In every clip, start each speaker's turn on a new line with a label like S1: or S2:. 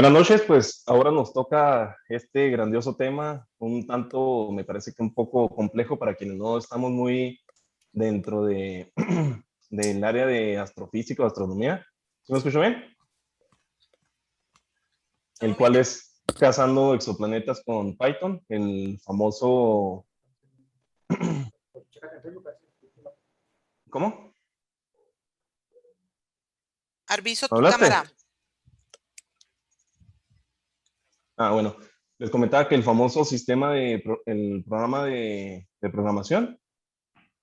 S1: Buenas noches, pues ahora nos toca este grandioso tema, un tanto, me parece que un poco complejo para quienes no estamos muy dentro de, del área de astrofísica o astronomía. ¿Sí me escucho bien? El cual es cazando exoplanetas con Python, el famoso... ¿Cómo?
S2: Arviso,
S1: ¿Me
S2: tu cámara.
S1: hablaste? Bueno, les comentaba que el famoso sistema el programa de programación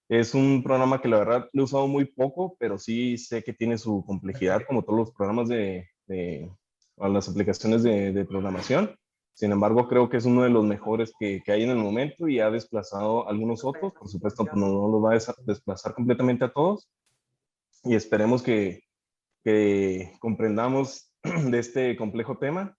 S1: es un programa que la verdad lo he usado muy poco, pero sí sé que tiene su complejidad como todos los programas o las aplicaciones de programación. Sin embargo, creo que es uno de los mejores que hay en el momento y ha desplazado a algunos otros. Por supuesto, pues no los va a desplazar completamente a todos y esperemos que comprendamos de este complejo tema.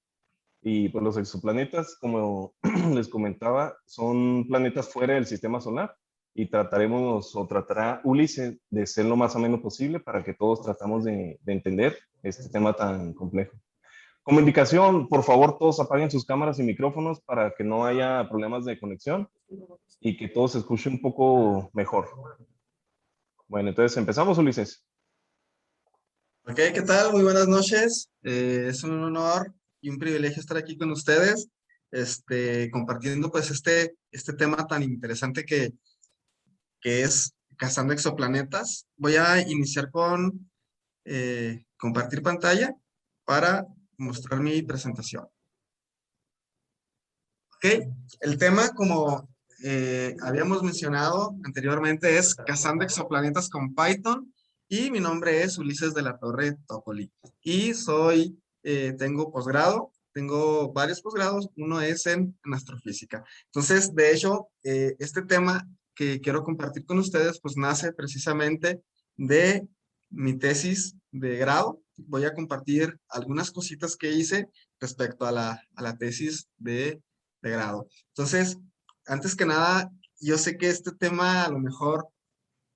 S1: Y pues los exoplanetas, como les comentaba, son planetas fuera del sistema solar y trataremos o tratará Ulises de ser lo más ameno posible para que todos tratamos de entender este tema tan complejo. Como indicación, por favor, todos apaguen sus cámaras y micrófonos para que no haya problemas de conexión y que todo se escuche un poco mejor. Bueno, entonces empezamos, Ulises.
S3: Ok, ¿qué tal? Muy buenas noches. Es un honor y un privilegio estar aquí con ustedes, compartiendo pues este tema tan interesante que es cazando exoplanetas. Voy a iniciar con compartir pantalla para mostrar mi presentación. Ok, el tema, como habíamos mencionado anteriormente, es cazando exoplanetas con Python y mi nombre es Ulises de la Torre Topoli y tengo posgrado, tengo varios posgrados, uno es en astrofísica. Entonces, de hecho, este tema que quiero compartir con ustedes, pues nace precisamente de mi tesis de grado. Voy a compartir algunas cositas que hice respecto a la tesis de grado. Entonces, antes que nada, yo sé que este tema a lo mejor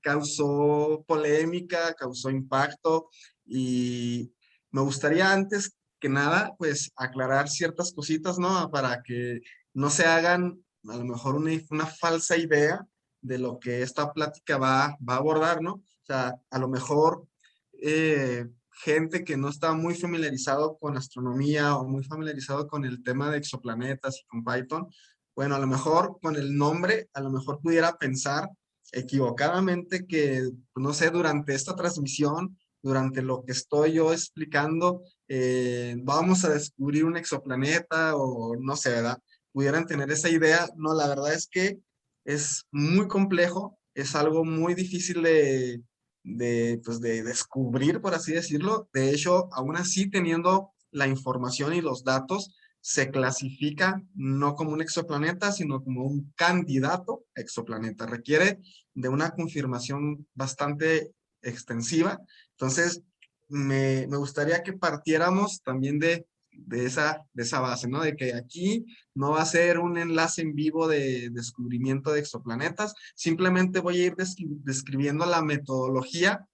S3: causó polémica, causó impacto y me gustaría antes que nada, pues aclarar ciertas cositas, ¿no? Para que no se hagan a lo mejor una falsa idea de lo que esta plática va a abordar, ¿no? O sea, a lo mejor gente que no está muy familiarizado con astronomía o muy familiarizado con el tema de exoplanetas y con Python, bueno, a lo mejor con el nombre, a lo mejor pudiera pensar equivocadamente que, no sé, durante esta transmisión, durante lo que estoy yo explicando, vamos a descubrir un exoplaneta o no sé, ¿verdad? Pudieran tener esa idea. No, la verdad es que es muy complejo, es algo muy difícil pues de descubrir, por así decirlo. De hecho, aún así, teniendo la información y los datos, se clasifica no como un exoplaneta, sino como un candidato a exoplaneta. Requiere de una confirmación bastante extensiva. Entonces, me gustaría que partiéramos también de esa base, ¿no? De que aquí no va a ser un enlace en vivo de descubrimiento de exoplanetas, simplemente voy a ir describiendo la metodología,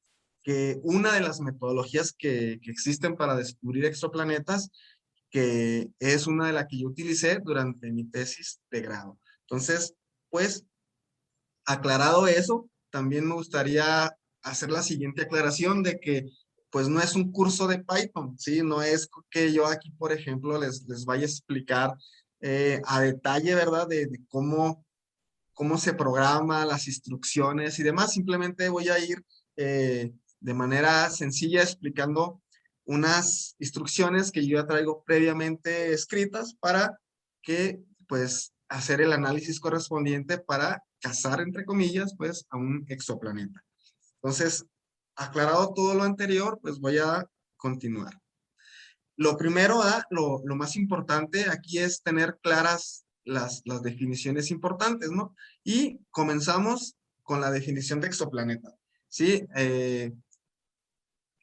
S3: que una de las metodologías que existen para descubrir exoplanetas, que es una de las que yo utilicé durante mi tesis de grado. Entonces, pues, aclarado eso, también me gustaría hacer la siguiente aclaración de que pues no es un curso de Python, ¿sí? No es que yo aquí, por ejemplo, les vaya a explicar a detalle, ¿verdad? De cómo se programa, las instrucciones y demás. Simplemente voy a ir de manera sencilla explicando unas instrucciones que yo ya traigo previamente escritas para que, pues, hacer el análisis correspondiente para cazar, entre comillas, pues, a un exoplaneta. Entonces, aclarado todo lo anterior, pues voy a continuar. Lo primero, lo más importante aquí es tener claras las definiciones importantes, ¿no? Y comenzamos con la definición de exoplaneta, ¿sí?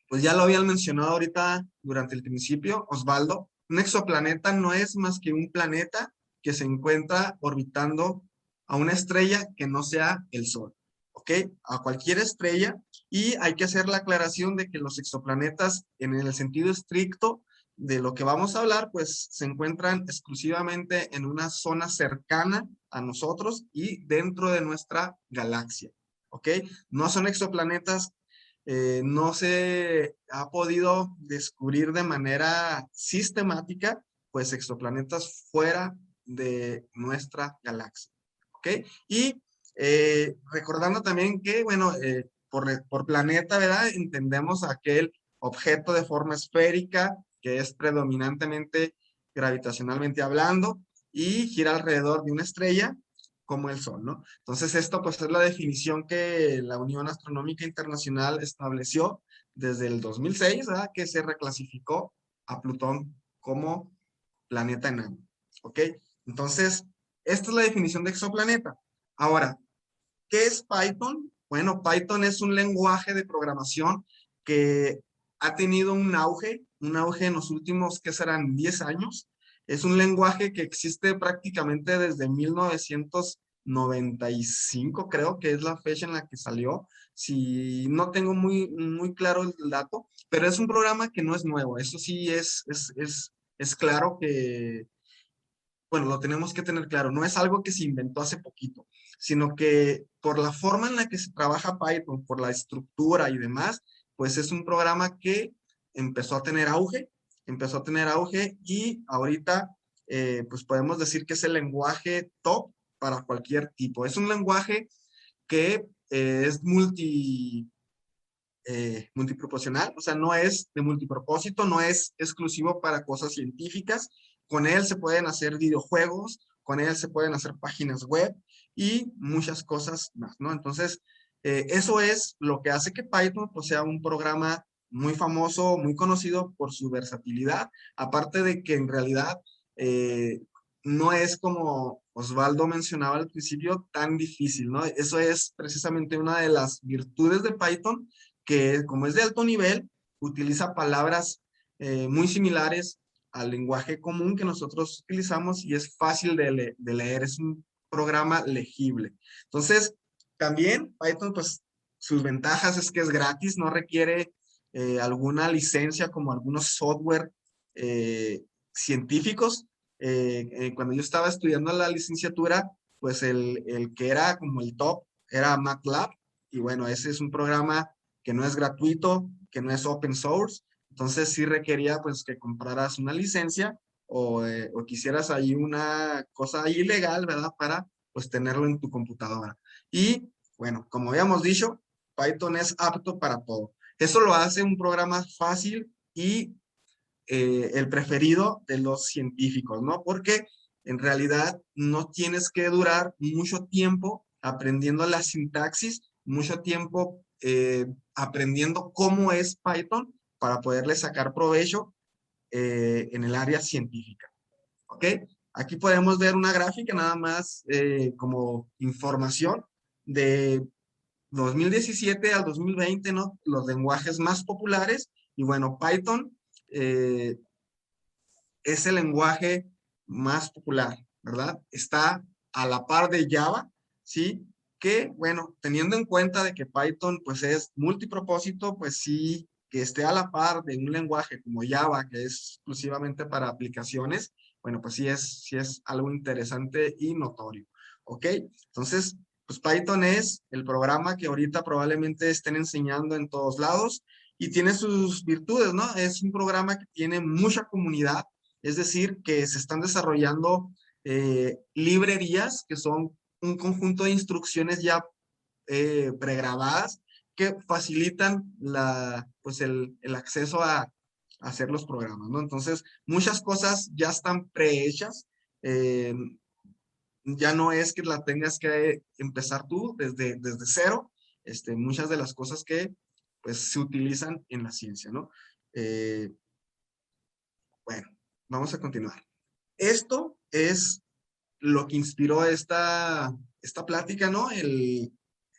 S3: Pues ya lo habían mencionado ahorita durante el principio, Osvaldo. Un exoplaneta no es más que un planeta que se encuentra orbitando a una estrella que no sea el Sol, ¿ok? A cualquier estrella. Y hay que hacer la aclaración de que los exoplanetas, en el sentido estricto, de lo que vamos a hablar, pues se encuentran exclusivamente en una zona cercana a nosotros y dentro de nuestra galaxia, ¿ok? No son exoplanetas, no se ha podido descubrir de manera sistemática, pues exoplanetas fuera de nuestra galaxia, ¿ok? Y recordando también que, bueno, por planeta, ¿verdad? Entendemos aquel objeto de forma esférica que es predominantemente gravitacionalmente hablando y gira alrededor de una estrella como el Sol, ¿no? Entonces esto pues es la definición que la Unión Astronómica Internacional estableció desde el 2006, ¿verdad? Que se reclasificó a Plutón como planeta enano, ¿ok? Entonces, esta es la definición de exoplaneta. Ahora, ¿qué es Python? Bueno, Python es un lenguaje de programación que ha tenido un auge en los últimos, ¿qué serán? 10 años. Es un lenguaje que existe prácticamente desde 1995, creo que es la fecha en la que salió. Si no tengo muy claro el dato, pero es un programa que no es nuevo. Eso sí es claro que, bueno, lo tenemos que tener claro, no es algo que se inventó hace poquito, sino que por la forma en la que se trabaja Python, por la estructura y demás, pues es un programa que empezó a tener auge y ahorita pues podemos decir que es el lenguaje top para cualquier tipo. Es un lenguaje que es multiproporcional, o sea, no es de multipropósito, no es exclusivo para cosas científicas. Con él se pueden hacer videojuegos, con él se pueden hacer páginas web y muchas cosas más, ¿no? Entonces, eso es lo que hace que Python pues, sea un programa muy famoso, muy conocido por su versatilidad, aparte de que en realidad no es como Osvaldo mencionaba al principio tan difícil, ¿no? Eso es precisamente una de las virtudes de Python, que como es de alto nivel, utiliza palabras muy similares al lenguaje común que nosotros utilizamos y es fácil de leer, es un programa legible. Entonces, también Python, pues sus ventajas es que es gratis, no requiere alguna licencia como algunos software científicos. Cuando yo estaba estudiando la licenciatura, pues el que era como el top era MATLAB, y bueno, ese es un programa que no es gratuito, que no es open source, entonces sí requería pues que compraras una licencia o quisieras ahí una cosa ilegal, ¿verdad? Para pues tenerlo en tu computadora. Y bueno, como habíamos dicho, Python es apto para todo. Eso lo hace un programa fácil y el preferido de los científicos, ¿no? Porque en realidad no tienes que durar mucho tiempo aprendiendo la sintaxis, mucho tiempo aprendiendo cómo es Python para poderle sacar provecho en el área científica, ¿ok? Aquí podemos ver una gráfica nada más como información de 2017 al 2020, ¿no? Los lenguajes más populares y bueno, Python es el lenguaje más popular, ¿verdad? Está a la par de Java, ¿sí? Que, bueno, teniendo en cuenta de que Python, pues, es multipropósito, pues sí, que esté a la par de un lenguaje como Java, que es exclusivamente para aplicaciones, bueno, pues sí es algo interesante y notorio, ¿ok? Entonces, pues Python es el programa que ahorita probablemente estén enseñando en todos lados y tiene sus virtudes, ¿no? Es un programa que tiene mucha comunidad, es decir, que se están desarrollando librerías que son un conjunto de instrucciones ya pregrabadas que facilitan pues el acceso a hacer los programas, ¿no? Entonces, muchas cosas ya están prehechas. Ya no es que la tengas que empezar tú desde cero. Muchas de las cosas que pues se utilizan en la ciencia, ¿no? Bueno, vamos a continuar. Esto es lo que inspiró esta plática, ¿no?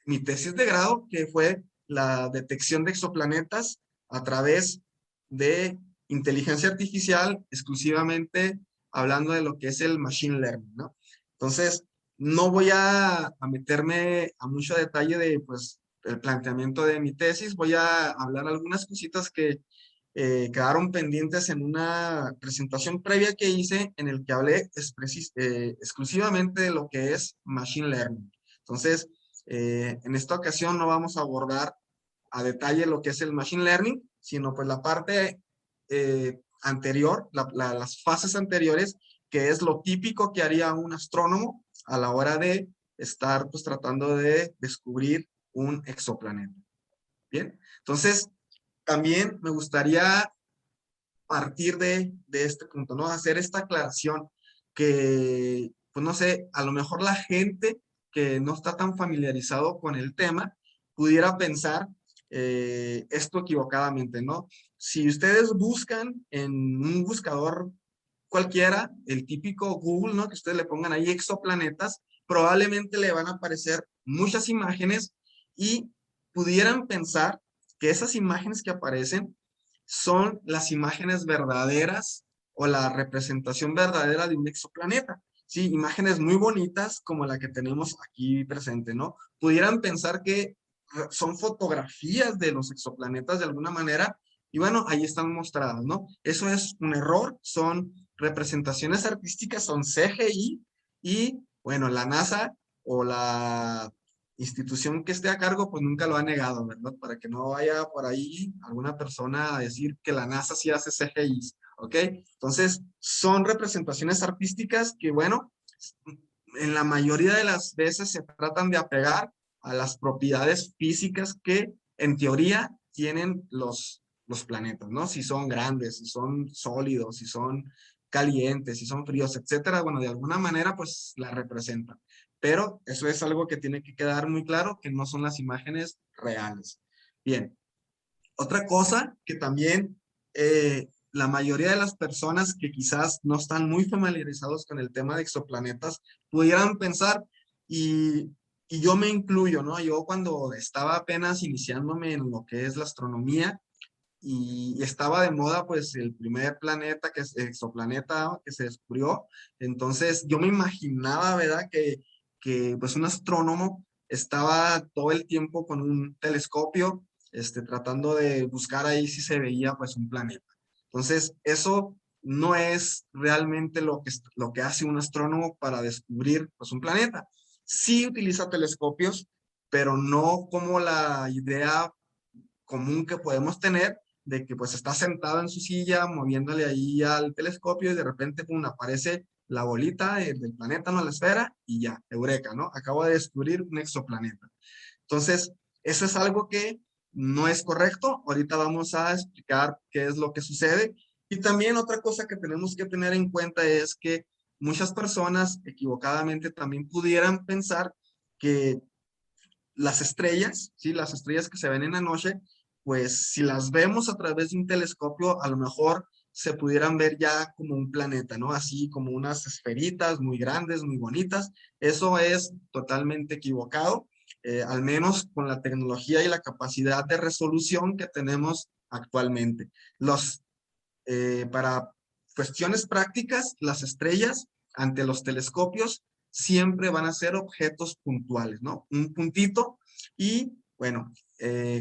S3: Mi tesis de grado, que fue la detección de exoplanetas a través de inteligencia artificial, exclusivamente hablando de lo que es el machine learning, ¿no? Entonces, no voy a meterme a mucho detalle de, pues, el planteamiento de mi tesis, voy a hablar algunas cositas que quedaron pendientes en una presentación previa que hice en el que hablé exclusivamente de lo que es Machine Learning. Entonces, en esta ocasión no vamos a abordar a detalle lo que es el Machine Learning, sino pues la parte anterior, las fases anteriores, que es lo típico que haría un astrónomo a la hora de estar pues tratando de descubrir un exoplaneta. Bien, entonces también me gustaría partir de este punto, ¿no? Hacer esta aclaración que, pues no sé, a lo mejor la gente que no está tan familiarizado con el tema pudiera pensar esto equivocadamente, ¿no? Si ustedes buscan en un buscador cualquiera, el típico Google, ¿no? Que ustedes le pongan ahí exoplanetas, probablemente le van a aparecer muchas imágenes y pudieran pensar que esas imágenes que aparecen son las imágenes verdaderas o la representación verdadera de un exoplaneta. Sí, imágenes muy bonitas como la que tenemos aquí presente, ¿no? Pudieran pensar que son fotografías de los exoplanetas de alguna manera y bueno, ahí están mostradas, ¿no? Eso es un error, son representaciones artísticas, son CGI y bueno, la NASA o la institución que esté a cargo, pues nunca lo ha negado, ¿verdad? Para que no vaya por ahí alguna persona a decir que la NASA sí hace CGIs, ¿ok? Entonces, son representaciones artísticas que, bueno, en la mayoría de las veces se tratan de apegar a las propiedades físicas que, en teoría, tienen los planetas, ¿no? Si son grandes, si son sólidos, si son calientes, si son fríos, etcétera, bueno, de alguna manera, pues la representan. Pero eso es algo que tiene que quedar muy claro, que no son las imágenes reales. Bien, otra cosa que también la mayoría de las personas que quizás no están muy familiarizados con el tema de exoplanetas pudieran pensar, y, y yo me incluyo, ¿no? Yo cuando estaba apenas iniciándome en lo que es la astronomía, y estaba de moda pues el primer planeta que es exoplaneta que se descubrió. Entonces yo me imaginaba, ¿verdad? Que pues un astrónomo estaba todo el tiempo con un telescopio tratando de buscar ahí si se veía pues un planeta. Entonces eso no es realmente lo que hace un astrónomo para descubrir pues un planeta. Sí utiliza telescopios, pero no como la idea común que podemos tener de que pues está sentado en su silla moviéndole ahí al telescopio y de repente pum, aparece la bolita del planeta, no la esfera y ya, eureka, ¿no? Acabo de descubrir un exoplaneta. Entonces, eso es algo que no es correcto. Ahorita vamos a explicar qué es lo que sucede. Y también otra cosa que tenemos que tener en cuenta es que muchas personas equivocadamente también pudieran pensar que las estrellas, ¿sí? Las estrellas que se ven en la noche, pues si las vemos a través de un telescopio, a lo mejor se pudieran ver ya como un planeta, ¿no? Así como unas esferitas muy grandes, muy bonitas. Eso es totalmente equivocado, al menos con la tecnología y la capacidad de resolución que tenemos actualmente. Para cuestiones prácticas, las estrellas ante los telescopios siempre van a ser objetos puntuales, ¿no? Un puntito y, bueno,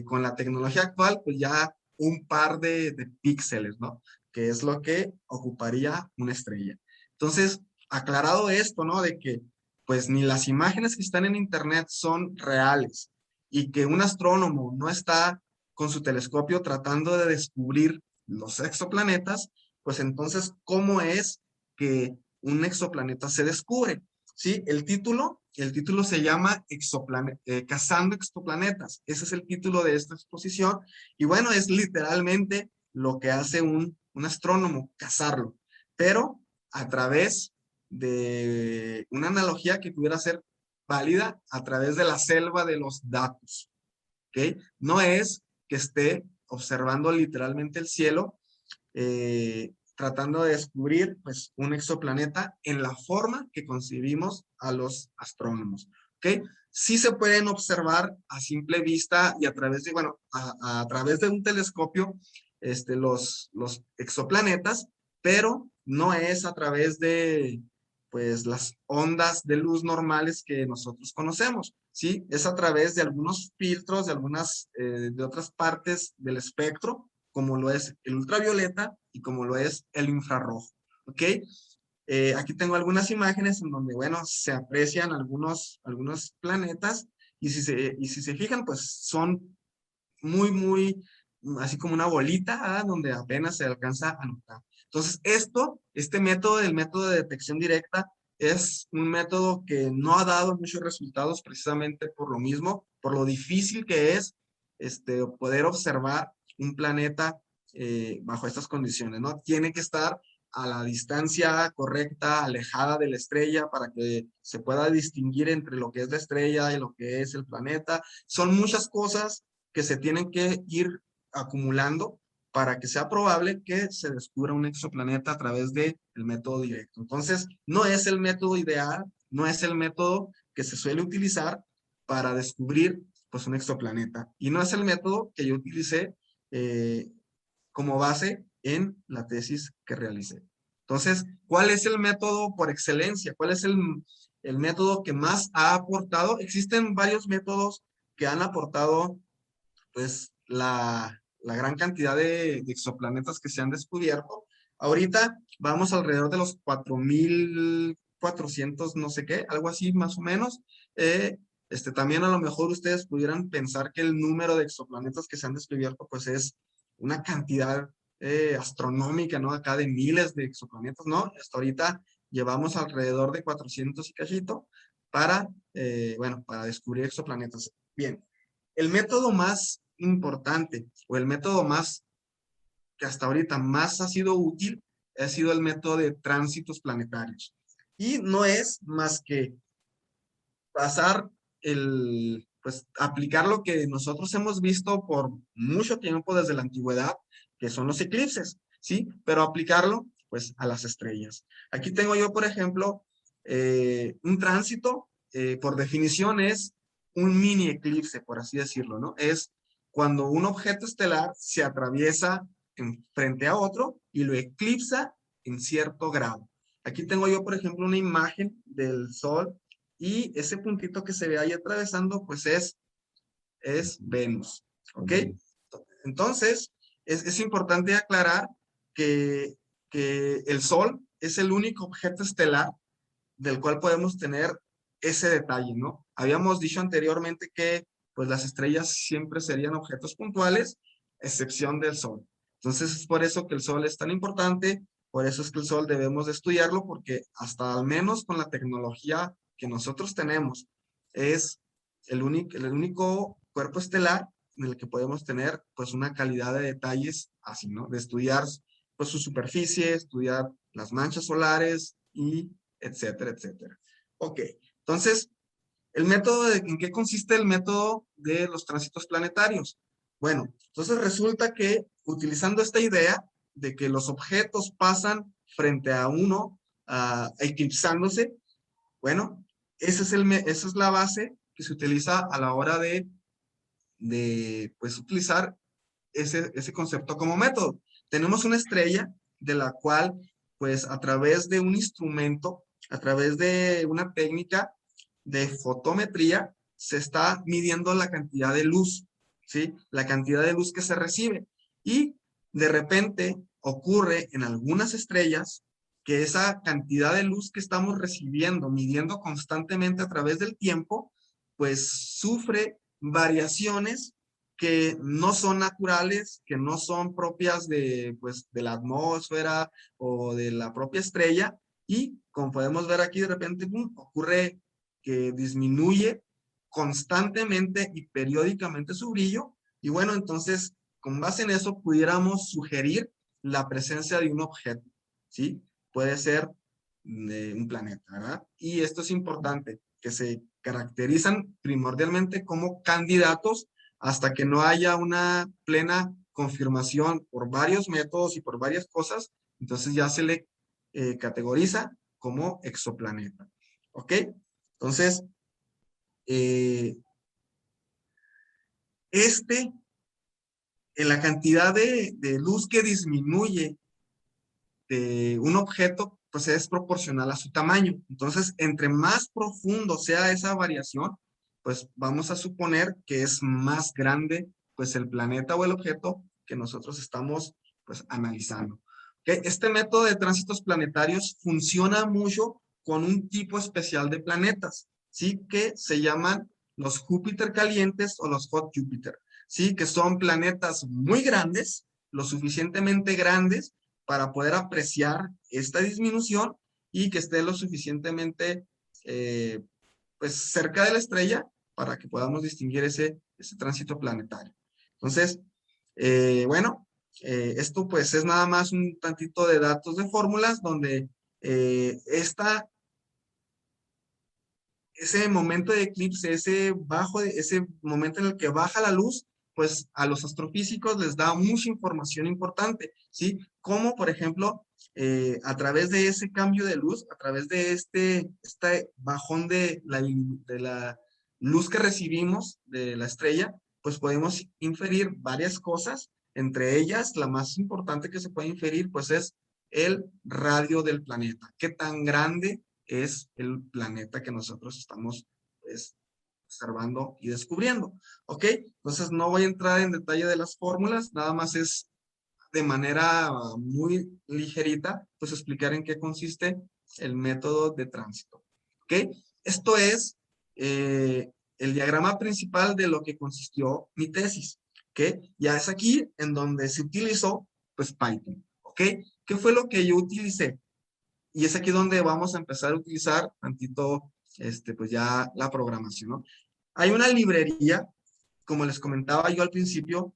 S3: con la tecnología actual, pues ya un par de píxeles, ¿no? Que es lo que ocuparía una estrella. Entonces, aclarado esto, ¿no? De que, pues, ni las imágenes que están en Internet son reales y que un astrónomo no está con su telescopio tratando de descubrir los exoplanetas, pues entonces, ¿cómo es que un exoplaneta se descubre? ¿Sí? El título se llama Cazando exoplanetas. Ese es el título de esta exposición. Y bueno, es literalmente lo que hace un astrónomo, cazarlo, pero a través de una analogía que pudiera ser válida a través de la selva de los datos. ¿Ok? No es que esté observando literalmente el cielo, tratando de descubrir pues, un exoplaneta en la forma que concebimos a los astrónomos. ¿Ok? Sí se pueden observar a simple vista y a través de, bueno, a través de un telescopio los exoplanetas, pero no es a través de pues las ondas de luz normales que nosotros conocemos, ¿sí? Es a través de algunos filtros, de algunas, de otras partes del espectro, como lo es el ultravioleta y como lo es el infrarrojo, ¿ok? Aquí tengo algunas imágenes en donde, bueno, se aprecian algunos planetas y si se fijan, pues son muy, así como una bolita, donde apenas se alcanza a notar. Entonces, este método, el método de detección directa, es un método que no ha dado muchos resultados precisamente por lo mismo, por lo difícil que es poder observar un planeta bajo estas condiciones, ¿no? Tiene que estar a la distancia correcta, alejada de la estrella, para que se pueda distinguir entre lo que es la estrella y lo que es el planeta. Son muchas cosas que se tienen que ir acumulando para que sea probable que se descubra un exoplaneta a través del método directo. Entonces, no es el método ideal, no es el método que se suele utilizar para descubrir pues, un exoplaneta. Y no es el método que yo utilicé como base en la tesis que realicé. Entonces, ¿cuál es el método por excelencia? ¿Cuál es el método que más ha aportado? Existen varios métodos que han aportado pues la gran cantidad de exoplanetas que se han descubierto. Ahorita vamos alrededor de los 4,400 no sé qué, algo así más o menos. También a lo mejor ustedes pudieran pensar que el número de exoplanetas que se han descubierto pues es una cantidad astronómica, ¿no? Acá de miles de exoplanetas, ¿no? Hasta ahorita llevamos alrededor de 400 y cachito para, bueno, para descubrir exoplanetas. Bien, el método más importante o el método más que hasta ahorita más ha sido útil ha sido el método de tránsitos planetarios. Y no es más que pasar pues aplicar lo que nosotros hemos visto por mucho tiempo desde la antigüedad, que son los eclipses, ¿sí? Pero aplicarlo pues a las estrellas. Aquí tengo yo, por ejemplo, un tránsito, por definición es un mini eclipse, por así decirlo, ¿no? Es cuando un objeto estelar se atraviesa frente a otro y lo eclipsa en cierto grado. Aquí tengo yo, por ejemplo, una imagen del Sol y ese puntito que se ve ahí atravesando, pues es Venus, ¿ok? Entonces, es importante aclarar que, que el Sol es el único objeto estelar del cual podemos tener ese detalle, ¿no? Habíamos dicho anteriormente que pues las estrellas siempre serían objetos puntuales, excepción del Sol. Entonces es por eso que el Sol es tan importante, por eso es que el Sol debemos de estudiarlo, porque hasta al menos con la tecnología que nosotros tenemos, es el único cuerpo estelar en el que podemos tener pues una calidad de detalles así, ¿no? De estudiar pues su superficie, estudiar las manchas solares y etcétera, etcétera. Ok, entonces, ¿en qué consiste el método de los tránsitos planetarios? Bueno, entonces resulta que utilizando esta idea de que los objetos pasan frente a uno, eclipsándose, bueno, esa es la base que se utiliza a la hora de pues, utilizar ese concepto como método. Tenemos una estrella de la cual, pues a través de un instrumento, a través de una técnica de fotometría, se está midiendo la cantidad de luz, ¿sí? La cantidad de luz que se recibe. Y de repente ocurre en algunas estrellas que esa cantidad de luz que estamos recibiendo, midiendo constantemente a través del tiempo, pues sufre variaciones que no son naturales, que no son propias de, pues, de la atmósfera o de la propia estrella, y como podemos ver aquí de repente ocurre que disminuye constantemente y periódicamente su brillo, y bueno, entonces con base en eso pudiéramos sugerir la presencia de un objeto, ¿sí? Puede ser un planeta, ¿verdad? Y esto es importante, que se caracterizan primordialmente como candidatos hasta que no haya una plena confirmación por varios métodos y por varias cosas, entonces ya se le categoriza como exoplaneta. ¿Ok? Entonces, eh, en la cantidad de luz que disminuye de un objeto, pues es proporcional a su tamaño. Entonces, entre más profundo sea esa variación, pues vamos a suponer que es más grande, pues el planeta o el objeto que nosotros estamos pues analizando. ¿Okay? Este método de tránsitos planetarios funciona mucho con un tipo especial de planetas, ¿sí? Que se llaman los Júpiter calientes o los Hot Júpiter, ¿sí? Que son planetas muy grandes, lo suficientemente grandes para poder apreciar esta disminución y que esté lo suficientemente pues cerca de la estrella para que podamos distinguir ese tránsito planetario. Entonces, bueno, esto pues es nada más un tantito de datos de fórmulas donde ese momento de eclipse, ese momento en el que baja la luz, pues a los astrofísicos les da mucha información importante, ¿sí? Como por ejemplo, a través de ese cambio de luz, a través de este bajón de la luz que recibimos de la estrella, pues podemos inferir varias cosas, entre ellas la más importante que se puede inferir, pues es el radio del planeta. ¿Qué tan grande es el planeta que nosotros estamos pues, observando y descubriendo? ¿Ok? Entonces no voy a entrar en detalle de las fórmulas, nada más es de manera muy ligerita, pues explicar en qué consiste el método de tránsito. ¿Ok? Esto es el diagrama principal de lo que consistió mi tesis. ¿Ok? Ya es aquí en donde se utilizó pues Python. ¿Ok? ¿Qué fue lo que yo utilicé? Y es aquí donde vamos a empezar a utilizar tantito, pues ya la programación, ¿no? Hay una librería, como les comentaba yo al principio,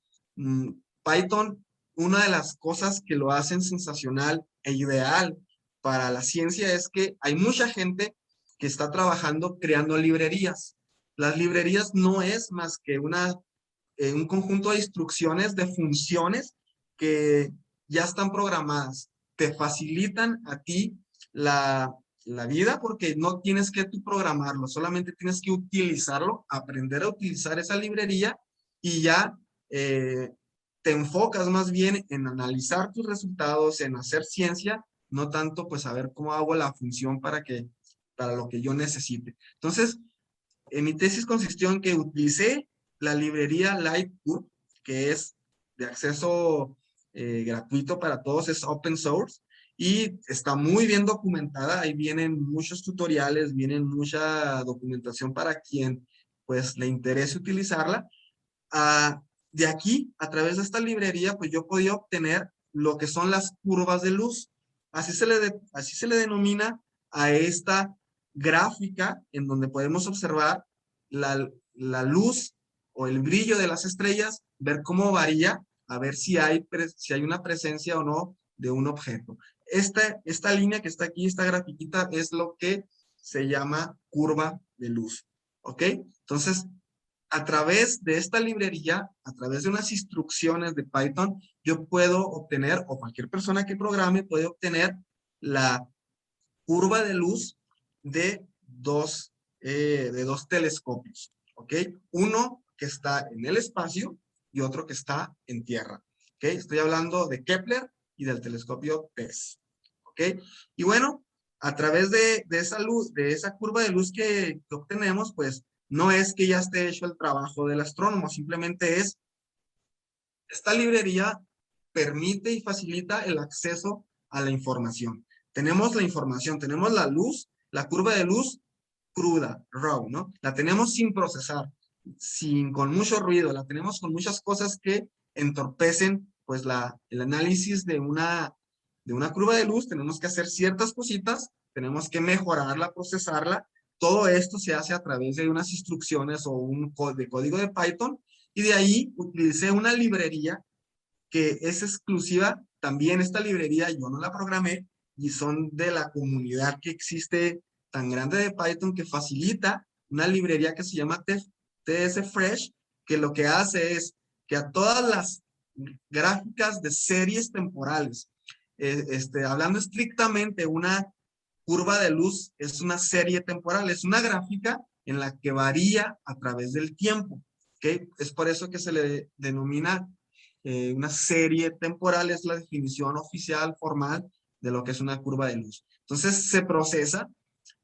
S3: Python, una de las cosas que lo hacen sensacional e ideal para la ciencia es que hay mucha gente que está trabajando creando librerías. Las librerías no es más que un conjunto de instrucciones, de funciones que ya están programadas. Te facilitan a ti la vida porque no tienes que tú programarlo, solamente tienes que utilizarlo, aprender a utilizar esa librería y ya te enfocas más bien en analizar tus resultados, en hacer ciencia, no tanto pues saber cómo hago la función para lo que yo necesite. Entonces, en mi tesis consistió en que utilicé la librería Lightcube, que es de acceso gratuito para todos, es open source y está muy bien documentada. Ahí vienen muchos tutoriales, vienen mucha documentación para quien pues le interese utilizarla. De aquí, a través de esta librería, pues yo podía obtener lo que son las curvas de luz. Así se le denomina a esta gráfica en donde podemos observar la luz o el brillo de las estrellas, ver cómo varía, a ver si hay una presencia o no de un objeto. Esta línea que está aquí, esta grafiquita, es lo que se llama curva de luz. ¿Ok? Entonces, a través de esta librería, a través de unas instrucciones de Python, yo puedo obtener, o cualquier persona que programe puede obtener la curva de luz de dos telescopios, ¿ok? Uno que está en el espacio y otro que está en tierra, ¿ok? Estoy hablando de Kepler y del telescopio TESS, ¿ok? Y bueno, a través de esa luz, de esa curva de luz que obtenemos, pues no es que ya esté hecho el trabajo del astrónomo, simplemente esta librería permite y facilita el acceso a la información. Tenemos la información, tenemos la luz, la curva de luz cruda, raw, ¿no? La tenemos sin procesar, con mucho ruido, la tenemos con muchas cosas que entorpecen pues el análisis de una curva de luz. Tenemos que hacer ciertas cositas, tenemos que mejorarla, procesarla. Todo esto se hace a través de unas instrucciones o de código de Python, y de ahí utilicé una librería que es exclusiva. También esta librería yo no la programé y son de la comunidad que existe tan grande de Python, que facilita una librería que se llama TS Fresh, que lo que hace es que a todas las gráficas de series temporales, hablando estrictamente, una curva de luz es una serie temporal, es una gráfica en la que varía a través del tiempo, ¿okay? Es por eso que se le denomina una serie temporal, es la definición oficial, formal, de lo que es una curva de luz. Entonces se procesa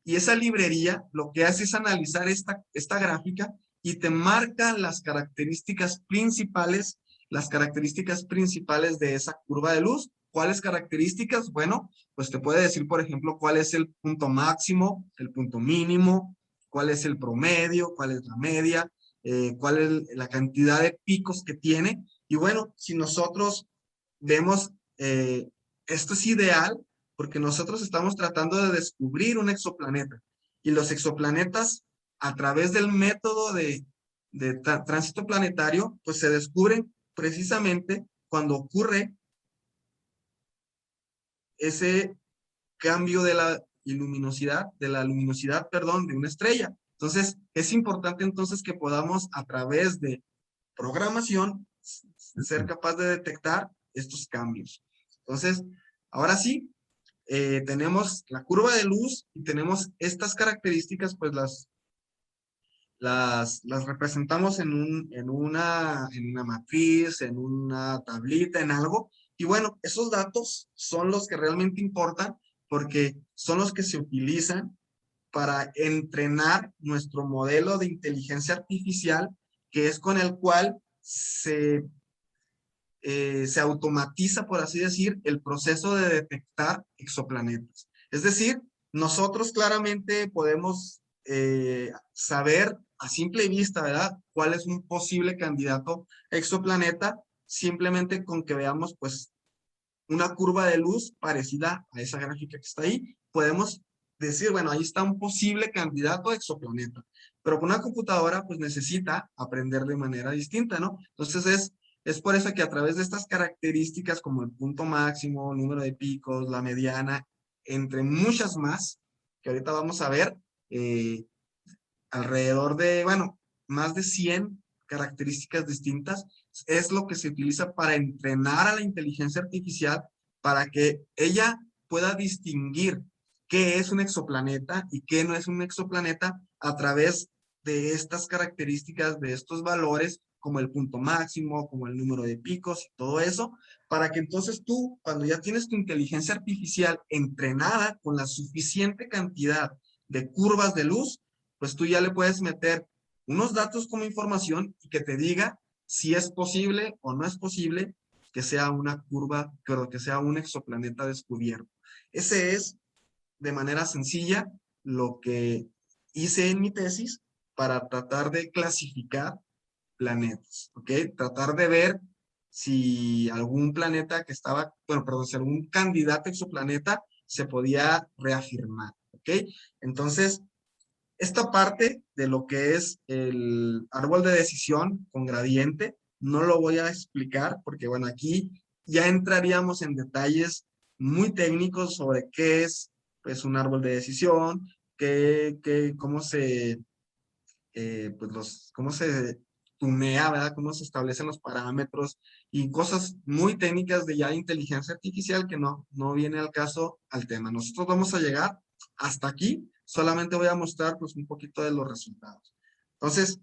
S3: y esa librería lo que hace es analizar esta gráfica y te marca las características principales, las características principales de esa curva de luz. ¿Cuáles características? Bueno, pues te puede decir, por ejemplo, cuál es el punto máximo, el punto mínimo, cuál es el promedio, cuál es la media, cuál es la cantidad de picos que tiene. Y bueno, si nosotros vemos, esto es ideal porque nosotros estamos tratando de descubrir un exoplaneta. Y los exoplanetas, a través del método de tránsito planetario, pues se descubren precisamente cuando ocurre ese cambio de la luminosidad, perdón, de una estrella. Entonces, es importante entonces que podamos a través de programación ser capaz de detectar estos cambios. Entonces, ahora sí, tenemos la curva de luz y tenemos estas características, pues las representamos en una matriz, en una tablita, en algo. Y bueno, esos datos son los que realmente importan porque son los que se utilizan para entrenar nuestro modelo de inteligencia artificial, que es con el cual se automatiza, por así decir, el proceso de detectar exoplanetas. Es decir, nosotros claramente podemos saber a simple vista, ¿verdad?, cuál es un posible candidato a exoplaneta, simplemente con que veamos, pues, una curva de luz parecida a esa gráfica que está ahí, podemos decir, bueno, ahí está un posible candidato a exoplaneta. Pero con una computadora, pues necesita aprender de manera distinta, ¿no? Entonces es por eso que a través de estas características como el punto máximo, número de picos, la mediana, entre muchas más, que ahorita vamos a ver, alrededor de, bueno, más de 100 características distintas, es lo que se utiliza para entrenar a la inteligencia artificial para que ella pueda distinguir qué es un exoplaneta y qué no es un exoplaneta a través de estas características, de estos valores, como el punto máximo, como el número de picos y todo eso, para que entonces tú, cuando ya tienes tu inteligencia artificial entrenada con la suficiente cantidad de curvas de luz, pues tú ya le puedes meter unos datos como información y que te diga si es posible o no es posible que sea una curva, pero que sea un exoplaneta descubierto. Ese es, de manera sencilla, lo que hice en mi tesis para tratar de clasificar planetas, ¿ok? Tratar de ver si algún planeta que estaba, bueno, perdón, si algún candidato exoplaneta se podía reafirmar, ¿ok? Entonces, esta parte de lo que es el árbol de decisión con gradiente, no lo voy a explicar porque, bueno, aquí ya entraríamos en detalles muy técnicos sobre qué es, pues, un árbol de decisión, cómo se, cómo se tunea, ¿verdad? Cómo se establecen los parámetros y cosas muy técnicas de ya inteligencia artificial que no viene al caso al tema. Nosotros vamos a llegar hasta aquí, solamente voy a mostrar pues un poquito de los resultados. Entonces,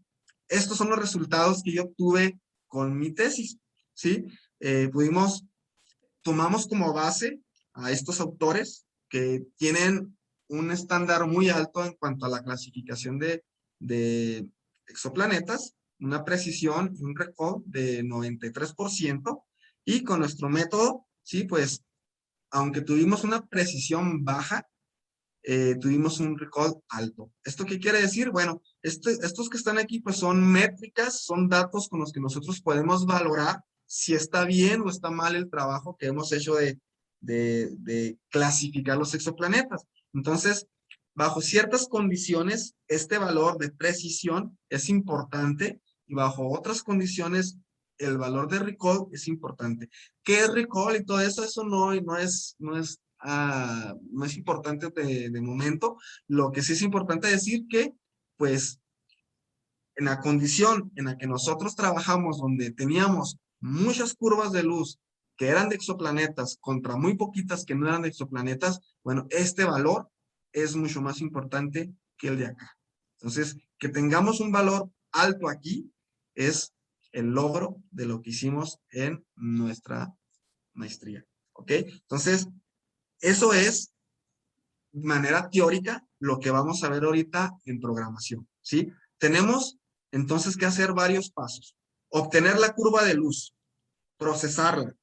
S3: estos son los resultados que yo obtuve con mi tesis, ¿sí? Tomamos como base a estos autores que tienen un estándar muy alto en cuanto a la clasificación de exoplanetas, una precisión y un recall de 93%, y con nuestro método, sí, pues, aunque tuvimos una precisión baja, tuvimos un recall alto. ¿Esto qué quiere decir? Bueno, estos que están aquí pues son métricas, son datos con los que nosotros podemos valorar si está bien o está mal el trabajo que hemos hecho de clasificar los exoplanetas. Entonces, bajo ciertas condiciones, este valor de precisión es importante y bajo otras condiciones, el valor de recall es importante. ¿Qué es recall y todo eso? Eso no es importante de momento. Lo que sí es importante decir que, pues, en la condición en la que nosotros trabajamos, donde teníamos muchas curvas de luz que eran de exoplanetas contra muy poquitas que no eran de exoplanetas, bueno, este valor es mucho más importante que el de acá. Entonces, que tengamos un valor alto aquí es el logro de lo que hicimos en nuestra maestría. ¿Ok? Entonces, eso es de manera teórica lo que vamos a ver ahorita en programación, ¿sí? Tenemos entonces que hacer varios pasos. Obtener la curva de luz. procesarla,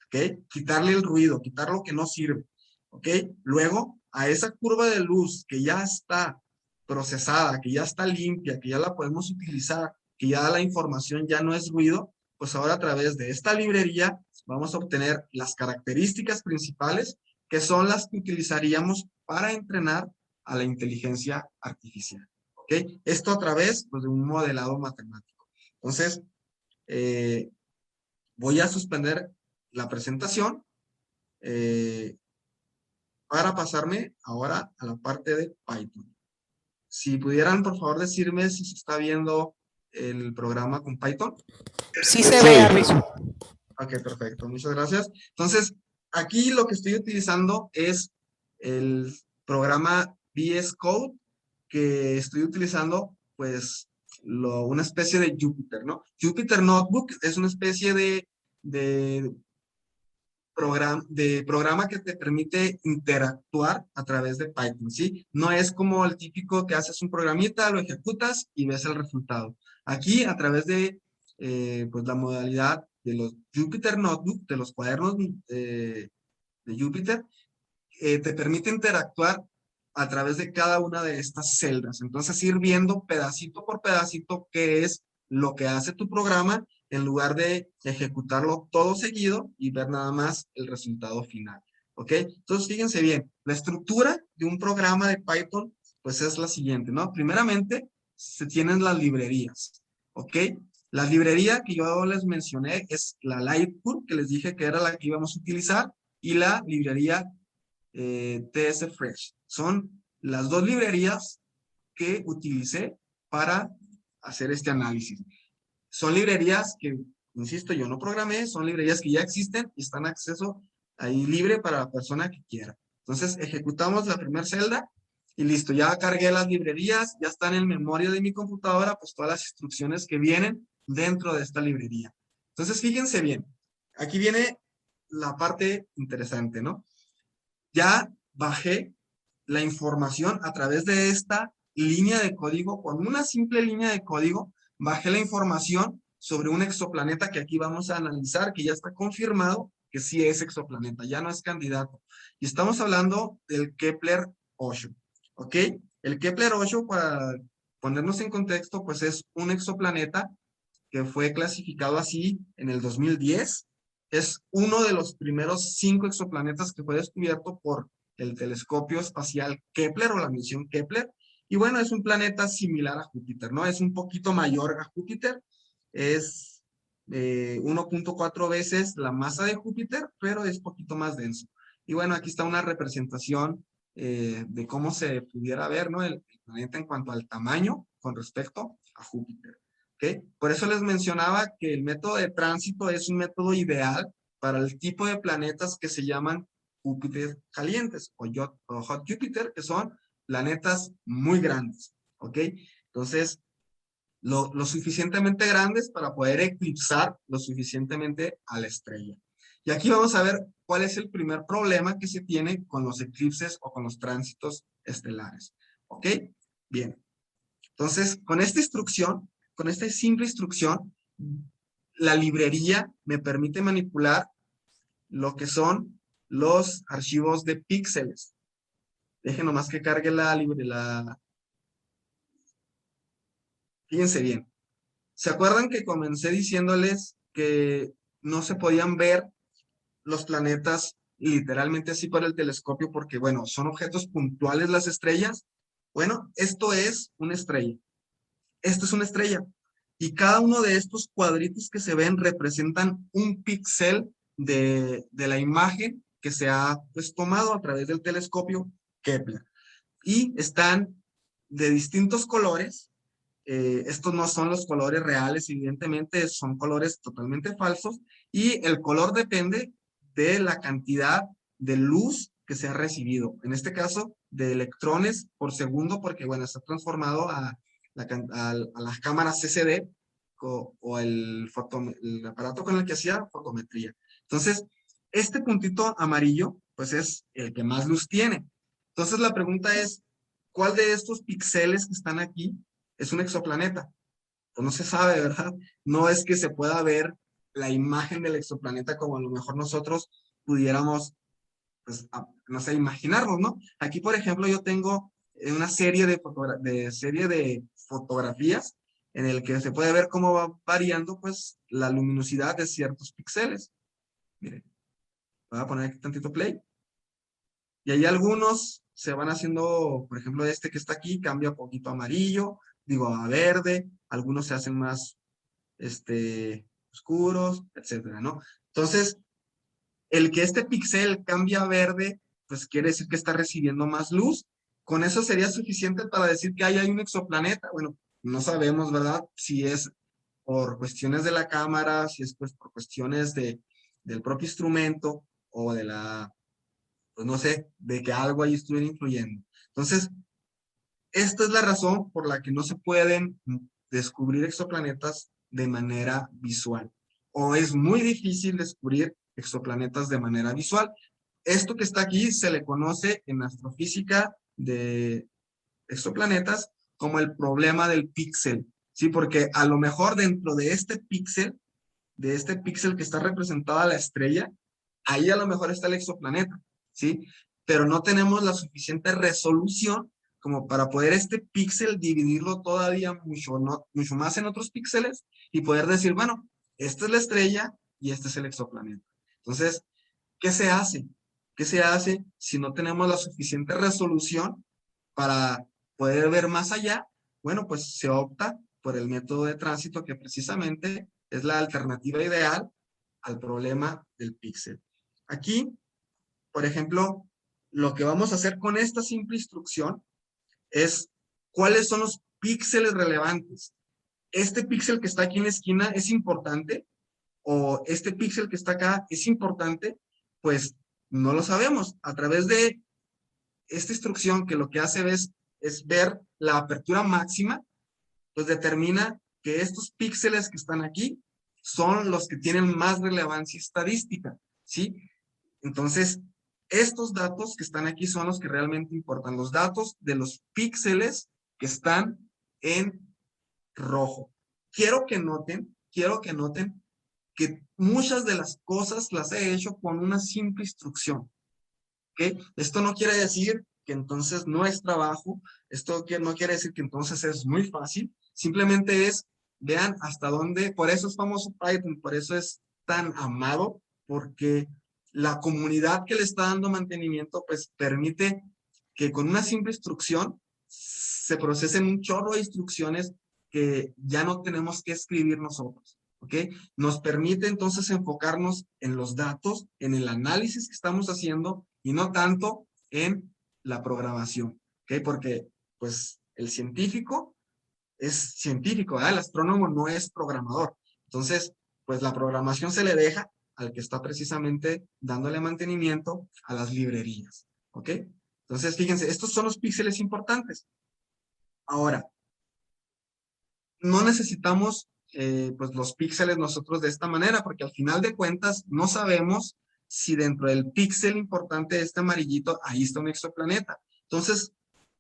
S3: ¿ok? Quitarle el ruido, quitar lo que no sirve, ¿ok? Luego, a esa curva de luz que ya está procesada, que ya está limpia, que ya la podemos utilizar, que ya la información ya no es ruido, pues ahora a través de esta librería vamos a obtener las características principales que son las que utilizaríamos para entrenar a la inteligencia artificial, ¿ok? Esto a través, pues, de un modelado matemático. Entonces, voy a suspender la presentación para pasarme ahora a la parte de Python. Si pudieran, por favor, decirme si se está viendo el programa con Python.
S2: Sí se ve, Harrison.
S3: Ok, perfecto. Muchas gracias. Entonces, aquí lo que estoy utilizando es el programa VS Code que estoy utilizando, pues, una especie de Jupyter, ¿no? Jupyter Notebook es una especie de programa que te permite interactuar a través de Python, ¿sí? No es como el típico que haces un programita, lo ejecutas y ves el resultado. Aquí, a través de pues la modalidad de los Jupyter Notebook, de los cuadernos de Jupyter, te permite interactuar a través de cada una de estas celdas. Entonces, ir viendo pedacito por pedacito qué es lo que hace tu programa en lugar de ejecutarlo todo seguido y ver nada más el resultado final. ¿Ok? Entonces, fíjense bien, la estructura de un programa de Python, pues es la siguiente, ¿no? Primeramente, se tienen las librerías. ¿Ok? La librería que yo les mencioné es la Lightcurve, que les dije que era la que íbamos a utilizar, y la librería TS Fresh. Son las dos librerías que utilicé para hacer este análisis. Son librerías que, insisto, yo no programé, son librerías que ya existen y están a acceso ahí libre para la persona que quiera. Entonces, ejecutamos la primera celda y listo, ya cargué las librerías, ya están en memoria de mi computadora, pues todas las instrucciones que vienen dentro de esta librería. Entonces, fíjense bien, aquí viene la parte interesante, ¿no? Ya bajé la información a través de esta línea de código, con una simple línea de código, bajé la información sobre un exoplaneta que aquí vamos a analizar, que ya está confirmado que sí es exoplaneta, ya no es candidato. Y estamos hablando del Kepler-8, ¿ok? El Kepler-8, para ponernos en contexto, pues es un exoplaneta que fue clasificado así en el 2010. Es uno de los primeros 5 exoplanetas que fue descubierto por el telescopio espacial Kepler o la misión Kepler. Y bueno, es un planeta similar a Júpiter, ¿no? Es un poquito mayor a Júpiter. Es 1.4 veces la masa de Júpiter, pero es poquito más denso. Y bueno, aquí está una representación de cómo se pudiera ver, ¿no? El planeta en cuanto al tamaño con respecto a Júpiter. ¿Okay? Por eso les mencionaba que el método de tránsito es un método ideal para el tipo de planetas que se llaman Júpiter calientes o Hot Júpiter, que son planetas muy grandes. ¿Ok? Entonces, lo suficientemente grandes para poder eclipsar lo suficientemente a la estrella. Y aquí vamos a ver cuál es el primer problema que se tiene con los eclipses o con los tránsitos estelares. ¿Ok? Bien. Entonces, con esta instrucción, con esta simple instrucción, la librería me permite manipular lo que son los archivos de píxeles. Dejen nomás que cargue Fíjense bien. ¿Se acuerdan que comencé diciéndoles que no se podían ver los planetas literalmente así por el telescopio porque, bueno, son objetos puntuales las estrellas? Bueno, esto es una estrella. Esto es una estrella. Y cada uno de estos cuadritos que se ven representan un píxel de la imagen que se ha pues, tomado a través del telescopio Kepler. Y están de distintos colores. Estos no son los colores reales, evidentemente, son colores totalmente falsos. Y el color depende de la cantidad de luz que se ha recibido. En este caso, de electrones por segundo, porque, bueno, está transformado a las cámaras CCD o el aparato con el que hacía fotometría. Entonces, este puntito amarillo, pues es el que más luz tiene. Entonces, la pregunta es, ¿cuál de estos píxeles que están aquí es un exoplaneta? Pues no se sabe, ¿verdad? No es que se pueda ver la imagen del exoplaneta como a lo mejor nosotros pudiéramos, pues, no sé, imaginarnos, ¿no? Aquí, por ejemplo, yo tengo una serie de fotografías en el que se puede ver cómo va variando, pues, la luminosidad de ciertos píxeles. Miren, voy a poner aquí tantito play. Y ahí algunos se van haciendo, por ejemplo, este que está aquí cambia un poquito a amarillo, digo a verde, algunos se hacen más oscuros, etcétera, ¿no? Entonces, el que este píxel cambia a verde, pues quiere decir que está recibiendo más luz. ¿Con eso sería suficiente para decir que ahí hay un exoplaneta? Bueno, no sabemos, ¿verdad? Si es por cuestiones de la cámara, si es pues por cuestiones del propio instrumento o de la, pues no sé, de que algo ahí estuviera influyendo. Entonces, esta es la razón por la que no se pueden descubrir exoplanetas de manera visual. O es muy difícil descubrir exoplanetas de manera visual. Esto que está aquí se le conoce en astrofísica de exoplanetas como el problema del píxel. ¿Sí? Porque a lo mejor dentro de este píxel que está representada la estrella, ahí a lo mejor está el exoplaneta, ¿sí? Pero no tenemos la suficiente resolución como para poder este píxel dividirlo todavía mucho más en otros píxeles y poder decir, bueno, esta es la estrella y este es el exoplaneta. Entonces, ¿qué se hace? ¿Qué se hace si no tenemos la suficiente resolución para poder ver más allá? Bueno, pues se opta por el método de tránsito que precisamente es la alternativa ideal al problema del píxel. Aquí, por ejemplo, lo que vamos a hacer con esta simple instrucción es cuáles son los píxeles relevantes. Este píxel que está aquí en la esquina es importante o este píxel que está acá es importante, pues no lo sabemos. A través de esta instrucción que lo que hace es ver la apertura máxima, pues determina que estos píxeles que están aquí son los que tienen más relevancia estadística, ¿sí? Entonces, estos datos que están aquí son los que realmente importan, los datos de los píxeles que están en rojo. Quiero que noten que muchas de las cosas las he hecho con una simple instrucción, ¿ok? Esto no quiere decir que entonces no es trabajo, no quiere decir que entonces es muy fácil, simplemente es, vean hasta dónde, por eso es famoso Python, por eso es tan amado, porque la comunidad que le está dando mantenimiento, pues permite que con una simple instrucción se procesen un chorro de instrucciones que ya no tenemos que escribir nosotros, ¿ok? Nos permite entonces enfocarnos en los datos, en el análisis que estamos haciendo y no tanto en la programación, ¿ok? Porque pues el científico es científico, ¿verdad? El astrónomo no es programador. Entonces, pues la programación se le deja al que está precisamente dándole mantenimiento a las librerías, ¿ok? Entonces, fíjense, estos son los píxeles importantes. Ahora, no necesitamos pues los píxeles nosotros de esta manera, porque al final de cuentas no sabemos si dentro del píxel importante de este amarillito, ahí está un exoplaneta. Entonces,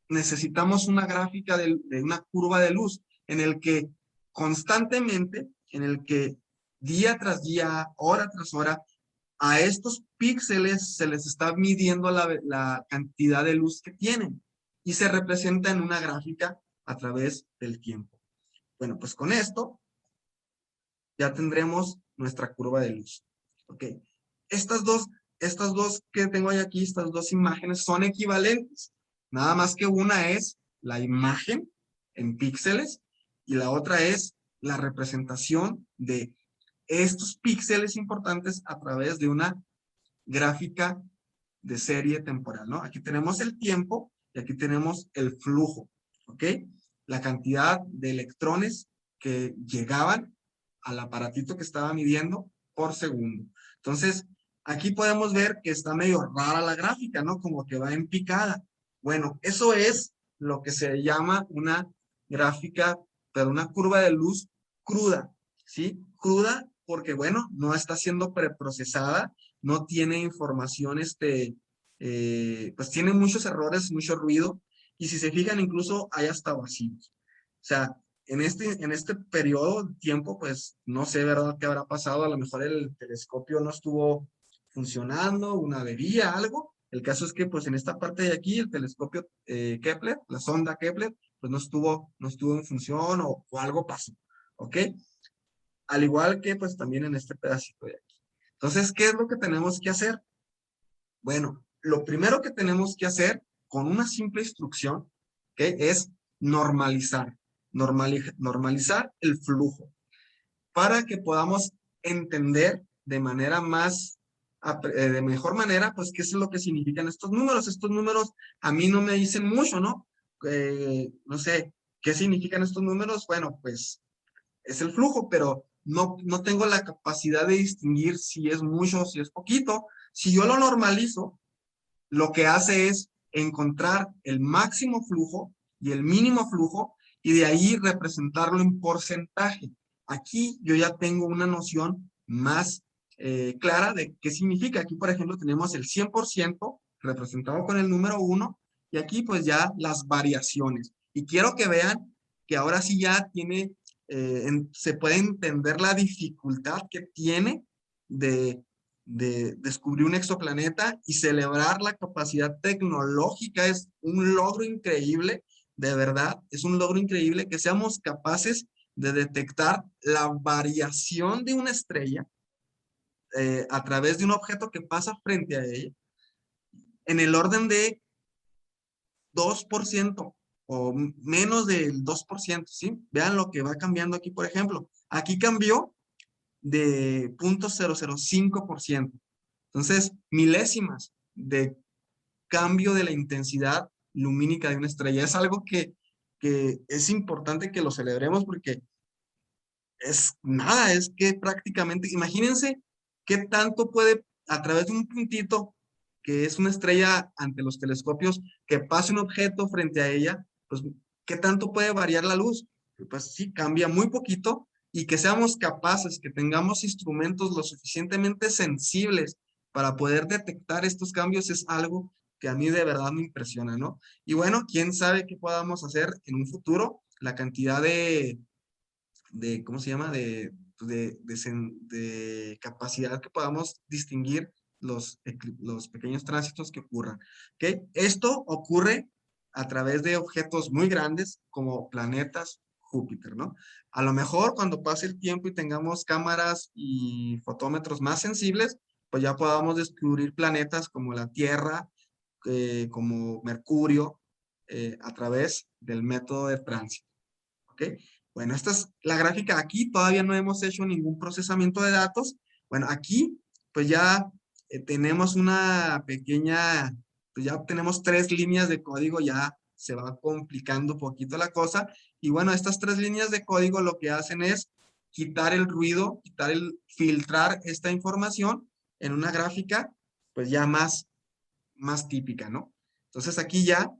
S3: necesitamos una gráfica de una curva de luz en el que constantemente, en el que día tras día, hora tras hora, a estos píxeles se les está midiendo la cantidad de luz que tienen y se representa en una gráfica a través del tiempo. Bueno, pues con esto ya tendremos nuestra curva de luz. Ok. Estas dos que tengo aquí, estas dos imágenes son equivalentes. Nada más que una es la imagen en píxeles y la otra es la representación de estos píxeles importantes a través de una gráfica de serie temporal, ¿no? Aquí tenemos el tiempo y aquí tenemos el flujo, ¿ok? La cantidad de electrones que llegaban al aparatito que estaba midiendo por segundo. Entonces, aquí podemos ver que está medio rara la gráfica, ¿no? Como que va en picada. Bueno, eso es lo que se llama una gráfica, pero una curva de luz cruda, ¿sí? Cruda porque, bueno, no está siendo preprocesada, no tiene información, pues tiene muchos errores, mucho ruido, y si se fijan, incluso hay hasta vacíos. O sea, en este periodo de tiempo, pues no sé, ¿verdad?, qué habrá pasado. A lo mejor el telescopio no estuvo funcionando, una avería, algo. El caso es que, pues en esta parte de aquí, el telescopio Kepler, la sonda Kepler, pues no estuvo en función o algo pasó, ¿ok? Al igual que, pues también en este pedacito de aquí. Entonces, ¿qué es lo que tenemos que hacer? Bueno, lo primero que tenemos que hacer con una simple instrucción, ¿ok?, es normalizar. Normalizar el flujo para que podamos entender de manera de mejor manera, pues, qué es lo que significan estos números. Estos números a mí no me dicen mucho, ¿no? No sé, ¿qué significan estos números? Bueno, pues, es el flujo, pero no tengo la capacidad de distinguir si es mucho o si es poquito. Si yo lo normalizo, lo que hace es encontrar el máximo flujo y el mínimo flujo y de ahí representarlo en porcentaje. Aquí yo ya tengo una noción más clara de qué significa. Aquí, por ejemplo, tenemos el 100% representado con el número 1 y aquí pues ya las variaciones. Y quiero que vean que ahora sí ya se puede entender la dificultad que tiene de descubrir un exoplaneta y celebrar la capacidad tecnológica. Es un logro increíble, de verdad, es un logro increíble que seamos capaces de detectar la variación de una estrella a través de un objeto que pasa frente a ella en el orden de 2% o menos del 2%, ¿sí? Vean lo que va cambiando aquí, por ejemplo. Aquí cambió de 0.005%. Entonces, milésimas de cambio de la intensidad lumínica de una estrella. Es algo que es importante que lo celebremos porque es nada, es que prácticamente, imagínense qué tanto puede, a través de un puntito que es una estrella ante los telescopios, que pase un objeto frente a ella, pues qué tanto puede variar la luz. Pues sí, cambia muy poquito y que seamos capaces, que tengamos instrumentos lo suficientemente sensibles para poder detectar estos cambios es algo que a mí de verdad me impresiona, ¿no? Y bueno, quién sabe qué podamos hacer en un futuro, la cantidad ¿cómo se llama? De capacidad que podamos distinguir los pequeños tránsitos que ocurran. ¿Ok? Esto ocurre a través de objetos muy grandes como planetas Júpiter, ¿no? A lo mejor cuando pase el tiempo y tengamos cámaras y fotómetros más sensibles, pues ya podamos descubrir planetas como la Tierra, como Mercurio, a través del método de tránsito. ¿Ok? Bueno, esta es la gráfica. Aquí todavía no hemos hecho ningún procesamiento de datos. Bueno, aquí pues ya tenemos una pequeña, pues ya tenemos 3 líneas de código, ya se va complicando un poquito la cosa. Y bueno, estas 3 líneas de código lo que hacen es quitar el ruido, filtrar esta información en una gráfica pues ya más típica, ¿no? Entonces aquí ya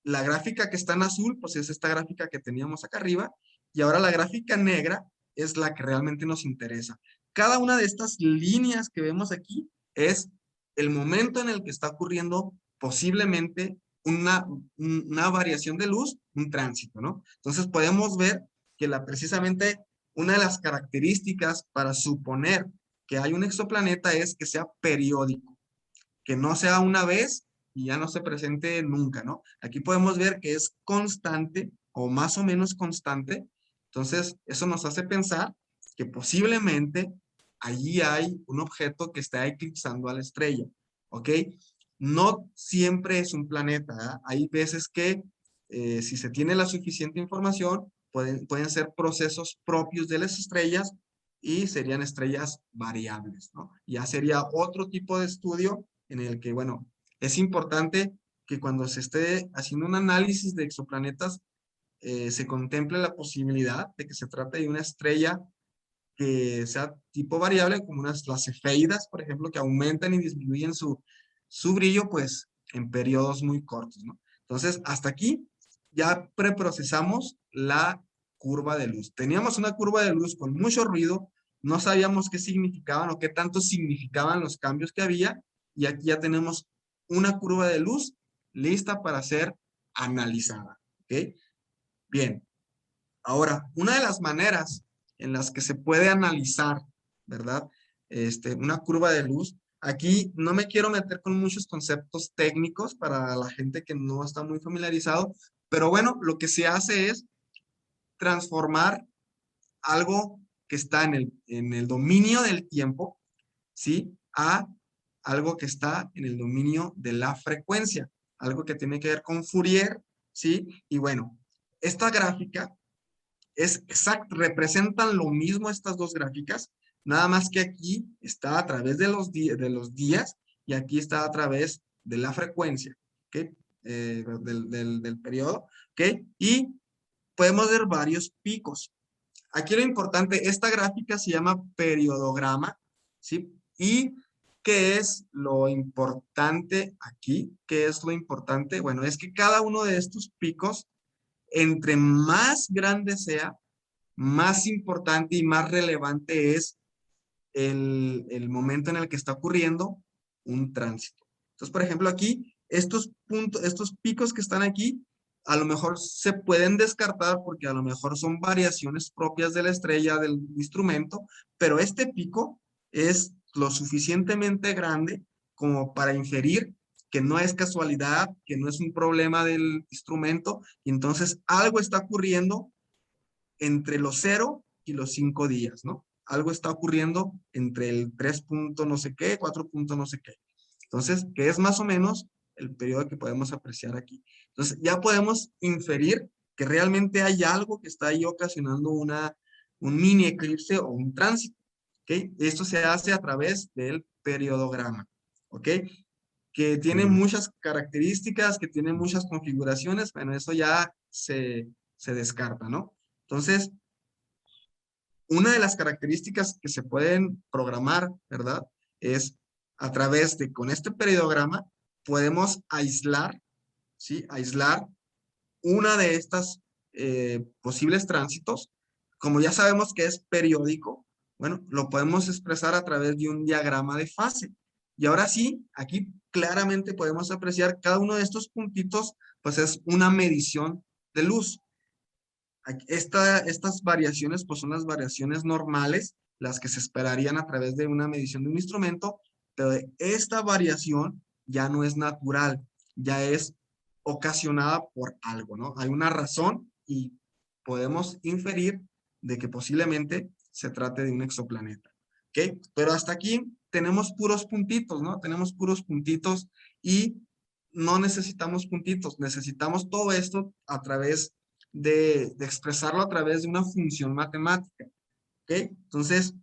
S3: la gráfica que está en azul, pues es esta gráfica que teníamos acá arriba, y ahora la gráfica negra es la que realmente nos interesa. Cada una de estas líneas que vemos aquí es el momento en el que está ocurriendo posiblemente una variación de luz, un tránsito, ¿no? Entonces podemos ver que precisamente una de las características para suponer que hay un exoplaneta es que sea periódico, que no sea una vez y ya no se presente nunca, ¿no? Aquí podemos ver que es constante o más o menos constante. Entonces, eso nos hace pensar que posiblemente allí hay un objeto que está eclipsando a la estrella, ¿ok? No siempre es un planeta, ¿eh? Hay veces que si se tiene la suficiente información, pueden ser procesos propios de las estrellas y serían estrellas variables, ¿no? Ya sería otro tipo de estudio en el que, bueno, es importante que cuando se esté haciendo un análisis de exoplanetas, se contemple la posibilidad de que se trate de una estrella que sea tipo variable, como las cefeidas, por ejemplo, que aumentan y disminuyen su brillo, pues, en periodos muy cortos, ¿no? Entonces, hasta aquí ya preprocesamos la curva de luz. Teníamos una curva de luz con mucho ruido, no sabíamos qué significaban o qué tanto significaban los cambios que había, y aquí ya tenemos una curva de luz lista para ser analizada, ¿ok? Bien. Ahora, una de las maneras en las que se puede analizar, ¿verdad? Una curva de luz. Aquí no me quiero meter con muchos conceptos técnicos para la gente que no está muy familiarizado, pero bueno, lo que se hace es transformar algo que está en el dominio del tiempo, ¿sí? A algo que está en el dominio de la frecuencia, algo que tiene que ver con Fourier, ¿sí? Y bueno, esta gráfica es exacto, representan lo mismo estas dos gráficas, nada más que aquí está a través de los días y aquí está a través de la frecuencia, ¿ok? Del periodo, ¿ok? Y podemos ver varios picos. Aquí lo importante, esta gráfica se llama periodograma, ¿sí? ¿Y qué es lo importante aquí? ¿Qué es lo importante? Bueno, es que cada uno de estos picos, entre más grande sea, más importante y más relevante es el momento en el que está ocurriendo un tránsito. Entonces, por ejemplo, aquí, estos puntos, estos picos que están aquí, a lo mejor se pueden descartar porque a lo mejor son variaciones propias de la estrella del instrumento, pero este pico es lo suficientemente grande como para inferir que no es casualidad, que no es un problema del instrumento, y entonces algo está ocurriendo entre los 0 y los 5 días, ¿no? Algo está ocurriendo entre el 3 punto no sé qué, 4 punto no sé qué. Entonces, que es más o menos el periodo que podemos apreciar aquí. Entonces, ya podemos inferir que realmente hay algo que está ahí ocasionando un mini eclipse o un tránsito, ¿ok? Esto se hace a través del periodograma, ¿ok? Que tiene
S1: Mm,
S3: muchas características, que tiene muchas configuraciones, bueno, eso ya se descarta, ¿no? Entonces, una de las características que se pueden programar, ¿verdad? Es a través de, con este periodograma, podemos aislar, ¿sí? Aislar una de estas posibles tránsitos. Como ya sabemos que es periódico, bueno, lo podemos expresar a través de un diagrama de fase. Y ahora sí, aquí claramente podemos apreciar cada uno de estos puntitos, pues es una medición de luz. Estas variaciones pues son las variaciones normales, las que se esperarían a través de una medición de un instrumento, pero esta variación ya no es natural, ya es ocasionada por algo, ¿no? Hay una razón y podemos inferir de que posiblemente se trate de un exoplaneta, ¿ok? Pero hasta aquí tenemos puros puntitos, ¿no? Tenemos puros puntitos y no necesitamos puntitos, necesitamos todo esto a través de expresarlo a través de una función matemática, ¿ok? Entonces,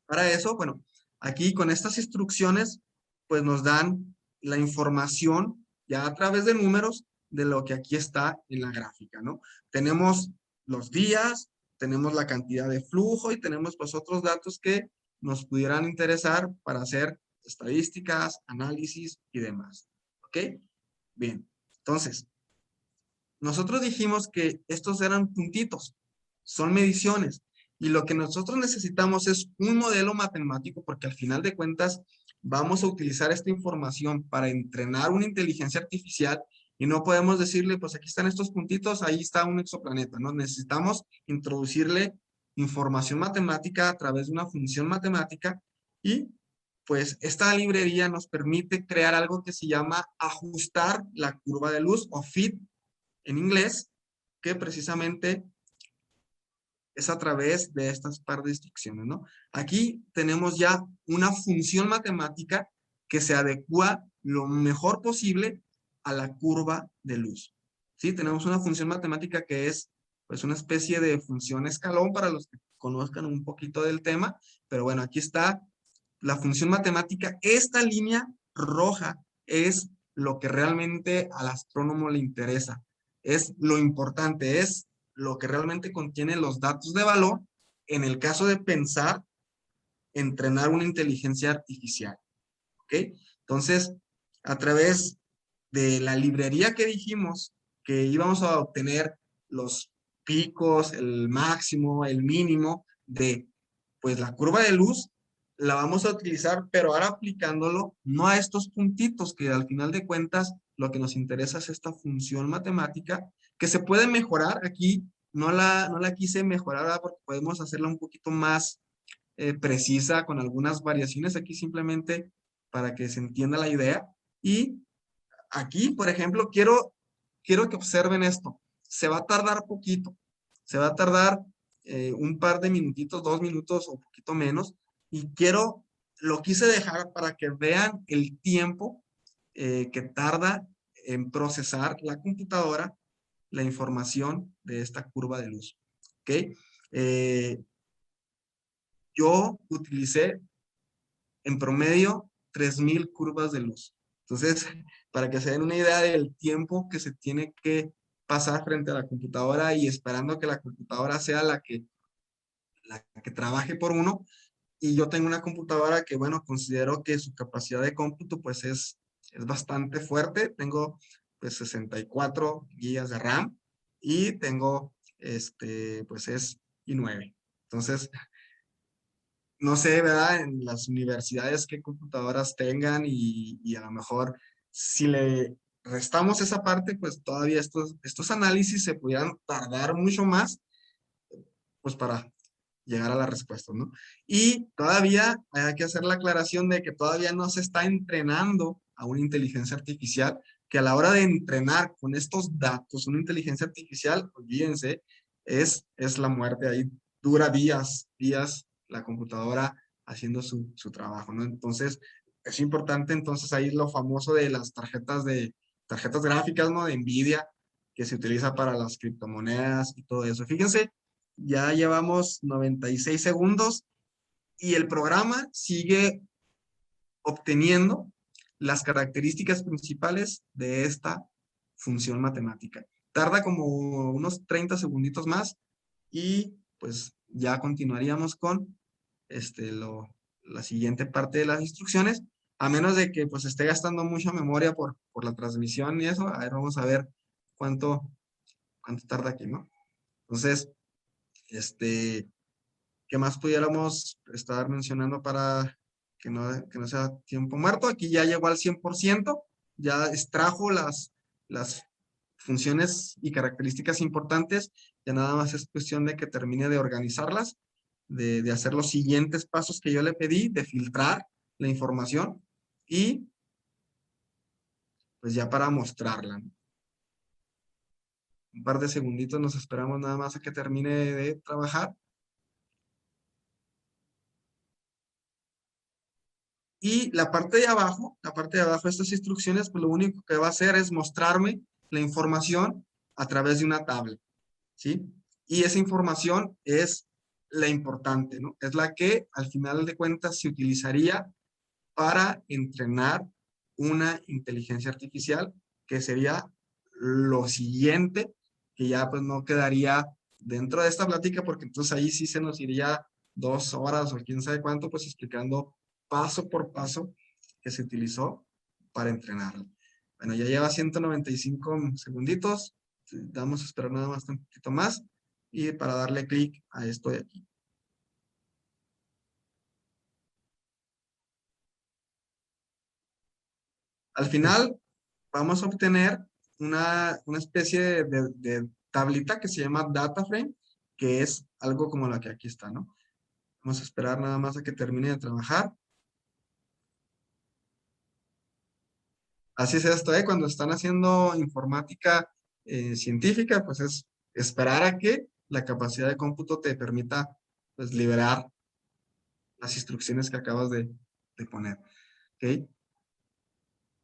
S3: para eso, bueno, aquí con estas instrucciones, pues nos dan la información ya a través de números de lo que aquí está en la gráfica, ¿no? Tenemos los días, tenemos la cantidad de flujo y tenemos pues otros datos que nos pudieran interesar para hacer estadísticas, análisis y demás, ¿ok? Bien, entonces, nosotros dijimos que estos eran puntitos, son mediciones, y lo que nosotros necesitamos es un modelo matemático, porque al final de cuentas vamos a utilizar esta información para entrenar una inteligencia artificial y no podemos decirle, pues aquí están estos puntitos, ahí está un exoplaneta, ¿no? Necesitamos introducirle información matemática a través de una función matemática y pues esta librería nos permite crear algo que se llama ajustar la curva de luz o fit en inglés, que precisamente es a través de estas par de instrucciones, ¿no? Aquí tenemos ya una función matemática que se adecua lo mejor posible a la curva de luz. ¿Sí? Tenemos una función matemática que es pues una especie de función escalón para los que conozcan un poquito del tema, pero bueno, aquí está la función matemática. Esta línea roja es lo que realmente al astrónomo le interesa. Es lo importante, es lo que realmente contiene los datos de valor en el caso de pensar entrenar una inteligencia artificial. ¿Ok? Entonces, a través de la librería que dijimos que íbamos a obtener los picos, el máximo, el mínimo de pues la curva de luz, la vamos a utilizar, pero ahora aplicándolo no a estos puntitos, que al final de cuentas lo que nos interesa es esta función matemática, que se puede mejorar aquí no la quise mejorar, ¿verdad? Porque podemos hacerla un poquito más precisa con algunas variaciones aquí simplemente para que se entienda la idea. Y aquí, por ejemplo, quiero que observen esto. Se va a tardar poquito. Se va a tardar un par de minutitos, 2 minutos o poquito menos. Y lo quise dejar para que vean el tiempo que tarda en procesar la computadora la información de esta curva de luz. ¿Ok? Yo utilicé en promedio 3000 curvas de luz. Entonces, para que se den una idea del tiempo que se tiene que pasar frente a la computadora y esperando que la computadora sea la que trabaje por uno. Y yo tengo una computadora que, bueno, considero que su capacidad de cómputo pues es bastante fuerte. Tengo pues 64 gigas de RAM y tengo pues es i9. Entonces, no sé, ¿verdad? En las universidades qué computadoras tengan y a lo mejor si le restamos esa parte, pues todavía estos análisis se pudieran tardar mucho más, pues para llegar a la respuesta, ¿no? Y todavía hay que hacer la aclaración de que todavía no se está entrenando a una inteligencia artificial, que a la hora de entrenar con estos datos una inteligencia artificial, olvídense, es la muerte. Ahí dura días la computadora haciendo su trabajo, ¿no? Entonces, es importante entonces ahí lo famoso de las tarjetas gráficas, ¿no? De NVIDIA, que se utiliza para las criptomonedas y todo eso. Fíjense, ya llevamos 96 segundos y el programa sigue obteniendo las características principales de esta función matemática. Tarda como unos 30 segunditos más y pues ya continuaríamos con la siguiente parte de las instrucciones, a menos de que pues esté gastando mucha memoria por la transmisión y eso. A ver, vamos a ver cuánto tarda aquí, ¿no? Entonces, ¿qué más pudiéramos estar mencionando para que no sea tiempo muerto? Aquí ya llegó al 100%, ya extrajo las funciones y características importantes, ya nada más es cuestión de que termine de organizarlas, de hacer los siguientes pasos que yo le pedí, de filtrar la información y pues ya para mostrarla, ¿no? Un par de segunditos nos esperamos nada más a que termine de trabajar. Y la parte de abajo de estas instrucciones, pues lo único que va a hacer es mostrarme la información a través de una tabla, ¿sí? Y esa información es la importante, ¿no? Es la que al final de cuentas se utilizaría para entrenar una inteligencia artificial, que sería lo siguiente, que ya pues no quedaría dentro de esta plática, porque entonces ahí sí se nos iría 2 horas o quién sabe cuánto, pues explicando paso por paso que se utilizó para entrenarlo. Bueno, ya lleva 195 segunditos, vamos a esperar nada más un poquito más y para darle clic a esto de aquí. Al final vamos a obtener una especie de tablita que se llama data frame, que es algo como la que aquí está, ¿no? Vamos a esperar nada más a que termine de trabajar. Así es esto, ¿eh? Cuando están haciendo informática científica, pues es esperar a que la capacidad de cómputo te permita, pues, liberar las instrucciones que acabas de poner, ¿ok?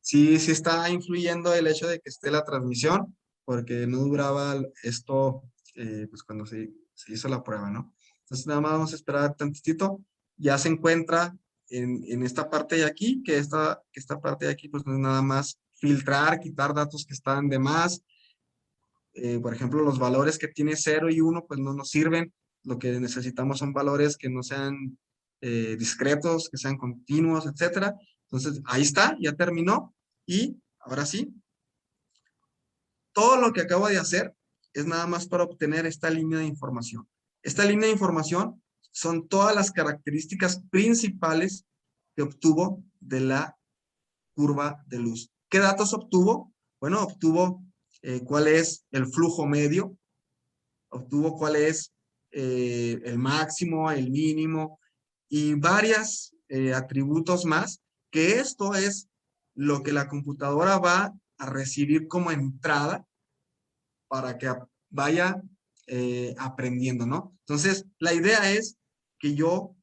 S3: Sí, sí está influyendo el hecho de que esté la transmisión, porque no duraba esto, pues cuando se hizo la prueba, ¿no? Entonces nada más vamos a esperar tantitito. Ya se encuentra en esta parte de aquí, que esta parte de aquí pues no es nada más filtrar, quitar datos que están de más. Por ejemplo, los valores que tiene 0 y 1 pues no nos sirven. Lo que necesitamos son valores que no sean discretos, que sean continuos, etcétera. Entonces ahí está, ya terminó. Y ahora sí, todo lo que acabo de hacer es nada más para obtener esta línea de información. Esta línea de información son todas las características principales que obtuvo de la curva de luz. ¿Qué datos obtuvo? Bueno, obtuvo cuál es el flujo medio, obtuvo cuál es el máximo, el mínimo y varios atributos más, que esto es lo que la computadora va a recibir como entrada para que vaya aprendiendo, ¿no? Entonces, la idea es que yo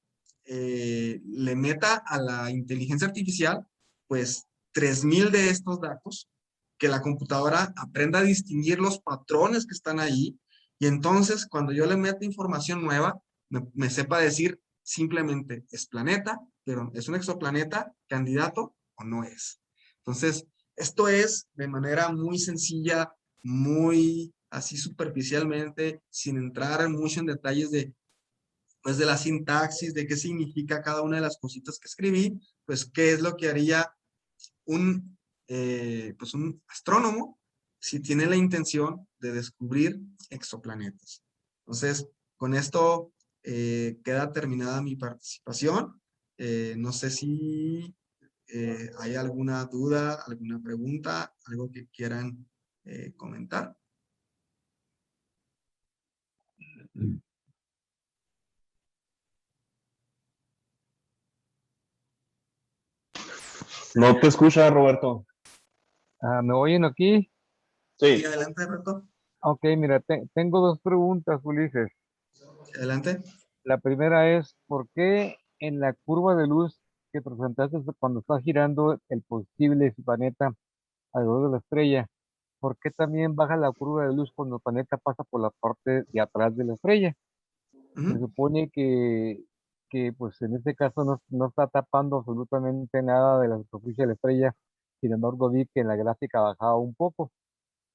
S3: le meta a la inteligencia artificial, pues, 3000 de estos datos, que la computadora aprenda a distinguir los patrones que están ahí, y entonces, cuando yo le meto información nueva, me sepa decir simplemente, ¿es planeta, pero es un exoplaneta candidato o no es? Entonces, esto es de manera muy sencilla, muy así superficialmente, sin entrar mucho en detalles de, pues, de la sintaxis, de qué significa cada una de las cositas que escribí, pues qué es lo que haría pues un astrónomo si tiene la intención de descubrir exoplanetas. Entonces, con esto queda terminada mi participación. No sé si hay alguna duda, alguna pregunta, algo que quieran comentar.
S1: No te escucha, Roberto.
S4: ¿Me oyen aquí?
S3: Sí,
S1: Sí.
S3: adelante, Roberto.
S4: Ok, mira, tengo dos preguntas, Ulises.
S3: Adelante.
S4: La primera es, ¿por qué en la curva de luz que presentaste cuando está girando el posible planeta alrededor de la estrella, por qué también baja la curva de luz cuando el planeta pasa por la parte de atrás de la estrella? Se supone que pues en este caso no está tapando absolutamente nada de la superficie de la estrella, sin embargo vi que en la gráfica bajaba un poco.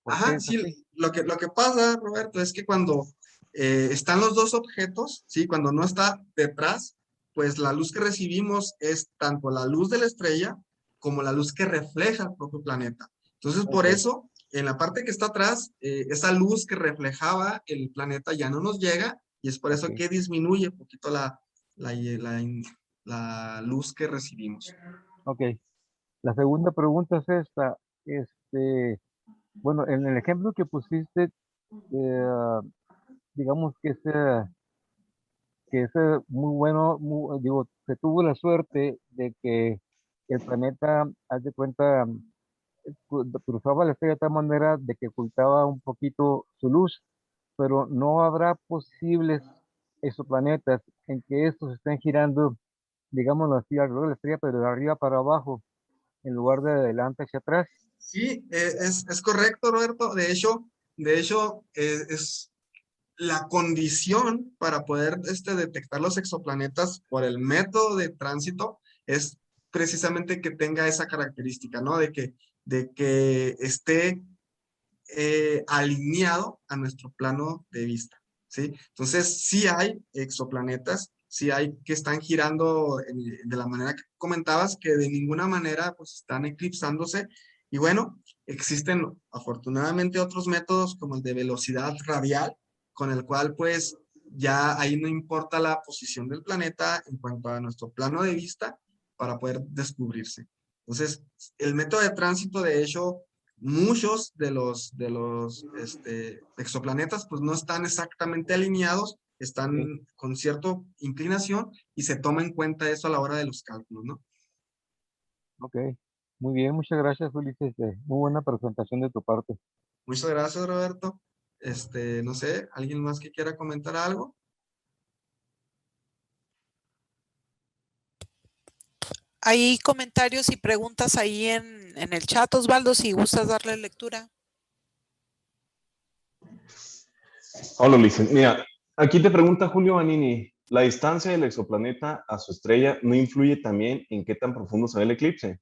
S4: ¿Por qué
S3: Ajá,
S4: es
S3: sí,
S4: así?
S3: lo que pasa, Roberto, es que cuando están los dos objetos, ¿sí? Cuando no está detrás, pues la luz que recibimos es tanto la luz de la estrella como la luz que refleja el propio planeta. Entonces, por
S1: Ok.
S3: eso, en la parte que está atrás, esa luz que reflejaba el planeta ya no nos llega y es por eso
S4: Ok.
S3: que disminuye un poquito la, la luz que recibimos.
S4: Ok. La segunda pregunta es esta. Bueno, en el ejemplo que pusiste, digamos que es muy bueno, digo, se tuvo la suerte de que el planeta, haz de cuenta, cruzaba la estrella de tal manera de que ocultaba un poquito su luz, pero no habrá posibles exoplanetas en que estos estén girando, digámoslo así, alrededor de la estrella, pero de arriba para abajo, en lugar de adelante hacia atrás.
S3: Sí, es correcto, Roberto. De hecho, es la condición para poder detectar los exoplanetas por el método de tránsito es precisamente que tenga esa característica, ¿no? De que esté alineado a nuestro plano de vista, ¿sí? Entonces, sí hay exoplanetas, sí hay que están girando de la manera que comentabas, que de ninguna manera pues están eclipsándose. Y bueno, existen afortunadamente otros métodos como el de velocidad radial, con el cual pues ya ahí no importa la posición del planeta en cuanto a nuestro plano de vista para poder descubrirse. Entonces, el método de tránsito, de hecho, muchos de los exoplanetas pues no están exactamente alineados,
S4: Ok,
S3: están con cierta inclinación y se toma en cuenta eso a la hora de los cálculos, ¿no?
S4: ok. Muy bien, muchas gracias, Ulises. Muy buena presentación de tu parte.
S3: Muchas gracias, Roberto. No sé, ¿alguien más que quiera comentar algo?
S2: Hay comentarios y preguntas ahí en el chat, Osvaldo, si gustas darle lectura.
S1: Hola, Ulises. Mira, aquí te pregunta Julio Vanini, ¿la distancia del exoplaneta a su estrella no influye también en qué tan profundo se ve el eclipse?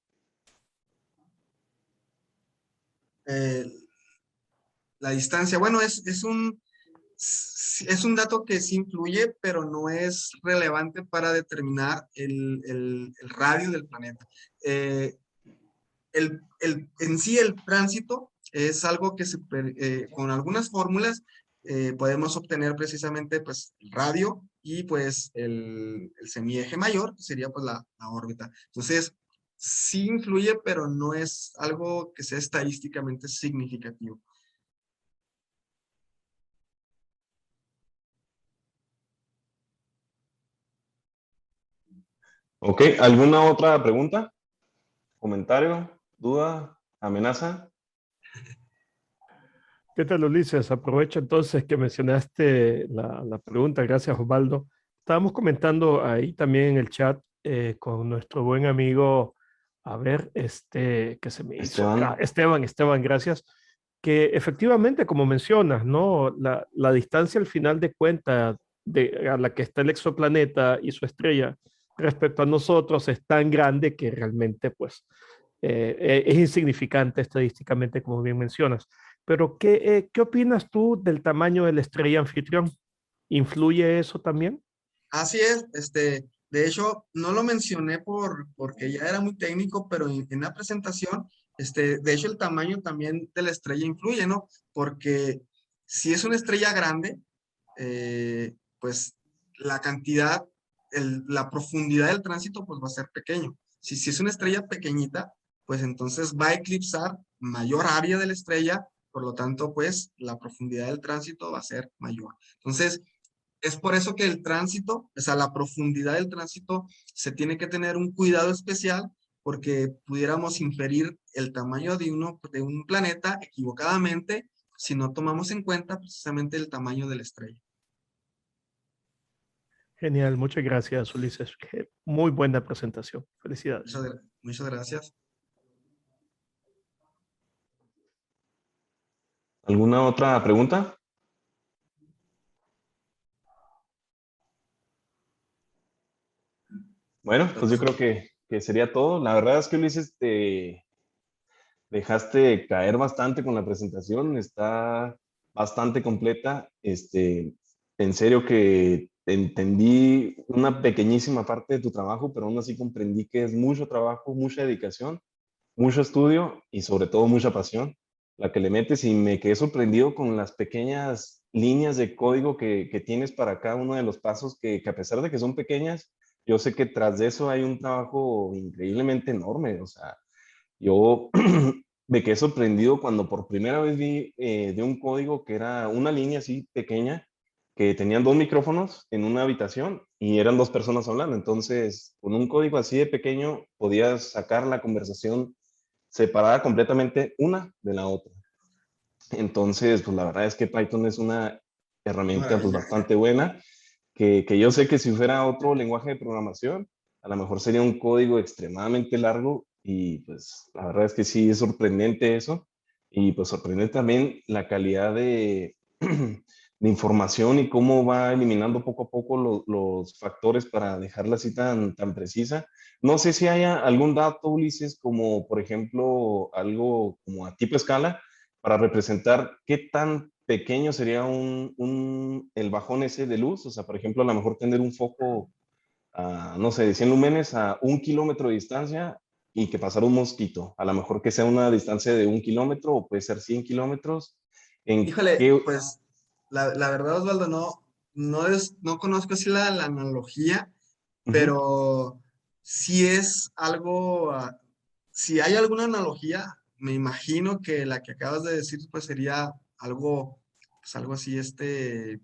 S3: Eh, la distancia, bueno, es un dato que sí influye, pero no es relevante para determinar el radio del planeta. Eh, en sí el tránsito es algo que con algunas fórmulas podemos obtener precisamente pues el radio y pues el semieje mayor, que sería pues la órbita. Entonces, sí influye, pero no es algo que sea estadísticamente significativo.
S1: Ok, ¿alguna otra pregunta? ¿Comentario? ¿Duda? ¿Amenaza?
S5: ¿Qué tal, Ulises? Aprovecho entonces que mencionaste la pregunta. Gracias, Osvaldo. Estábamos comentando ahí también en el chat con nuestro buen amigo, a ver, que se me hizo acá.
S1: Esteban.
S5: Esteban, gracias. Que efectivamente, como mencionas, ¿no? La distancia al final de cuentas a la que está el exoplaneta y su estrella respecto a nosotros es tan grande que realmente, pues, es insignificante estadísticamente, como bien mencionas. Pero, ¿qué opinas tú del tamaño de la estrella anfitrión? ¿Influye eso también?
S3: Así es, de hecho, no lo mencioné porque ya era muy técnico, pero en la presentación, de hecho, el tamaño también de la estrella influye, ¿no? Porque si es una estrella grande, pues la cantidad, la profundidad del tránsito, pues va a ser pequeño. Si es una estrella pequeñita, pues entonces va a eclipsar mayor área de la estrella, por lo tanto, pues la profundidad del tránsito va a ser mayor. Entonces, es por eso que el tránsito, o sea, la profundidad del tránsito, se tiene que tener un cuidado especial porque pudiéramos inferir el tamaño de un planeta equivocadamente si no tomamos en cuenta precisamente el tamaño de la estrella.
S5: Genial, muchas gracias, Ulises. Muy buena presentación. Felicidades.
S3: Muchas gracias.
S1: ¿Alguna otra pregunta? Bueno, pues yo creo que sería todo. La verdad es que Ulises, te dejaste caer bastante con la presentación. Está bastante completa. En serio que entendí una pequeñísima parte de tu trabajo, pero aún así comprendí que es mucho trabajo, mucha dedicación, mucho estudio y sobre todo mucha pasión la que le metes, y me quedé sorprendido con las pequeñas líneas de código que tienes para cada uno de los pasos que a pesar de que son pequeñas, yo sé que tras de eso hay un trabajo increíblemente enorme. O sea, yo me quedé sorprendido cuando por primera vez vi de un código que era una línea así pequeña, que tenían dos micrófonos en una habitación y eran dos personas hablando. Entonces, con un código así de pequeño podías sacar la conversación separada completamente una de la otra. Entonces, pues la verdad es que Python es una herramienta pues
S3: Maravilla.
S1: bastante buena, que yo sé que si fuera otro lenguaje de programación, a lo mejor sería un código extremadamente largo, y pues la verdad es que sí es sorprendente eso, y pues sorprende también la calidad de, de información y cómo va eliminando poco a poco los factores para dejarla así tan precisa. No sé si haya algún dato, Ulises, como por ejemplo algo como a tipo escala, para representar qué tan pequeño sería el bajón ese de luz. O sea, por ejemplo, a lo mejor tener un foco, no sé, de 100 lúmenes a 1 kilómetro de distancia y que pasara un mosquito. A lo mejor que sea una distancia de 1 kilómetro o puede ser 100 kilómetros. ¿En
S3: Híjole,
S1: qué?
S3: pues la verdad, Osvaldo, no conozco así la analogía,
S1: Ujú.
S3: pero si es algo, si hay alguna analogía, me imagino que la que acabas de decir, pues sería algo, pues algo así,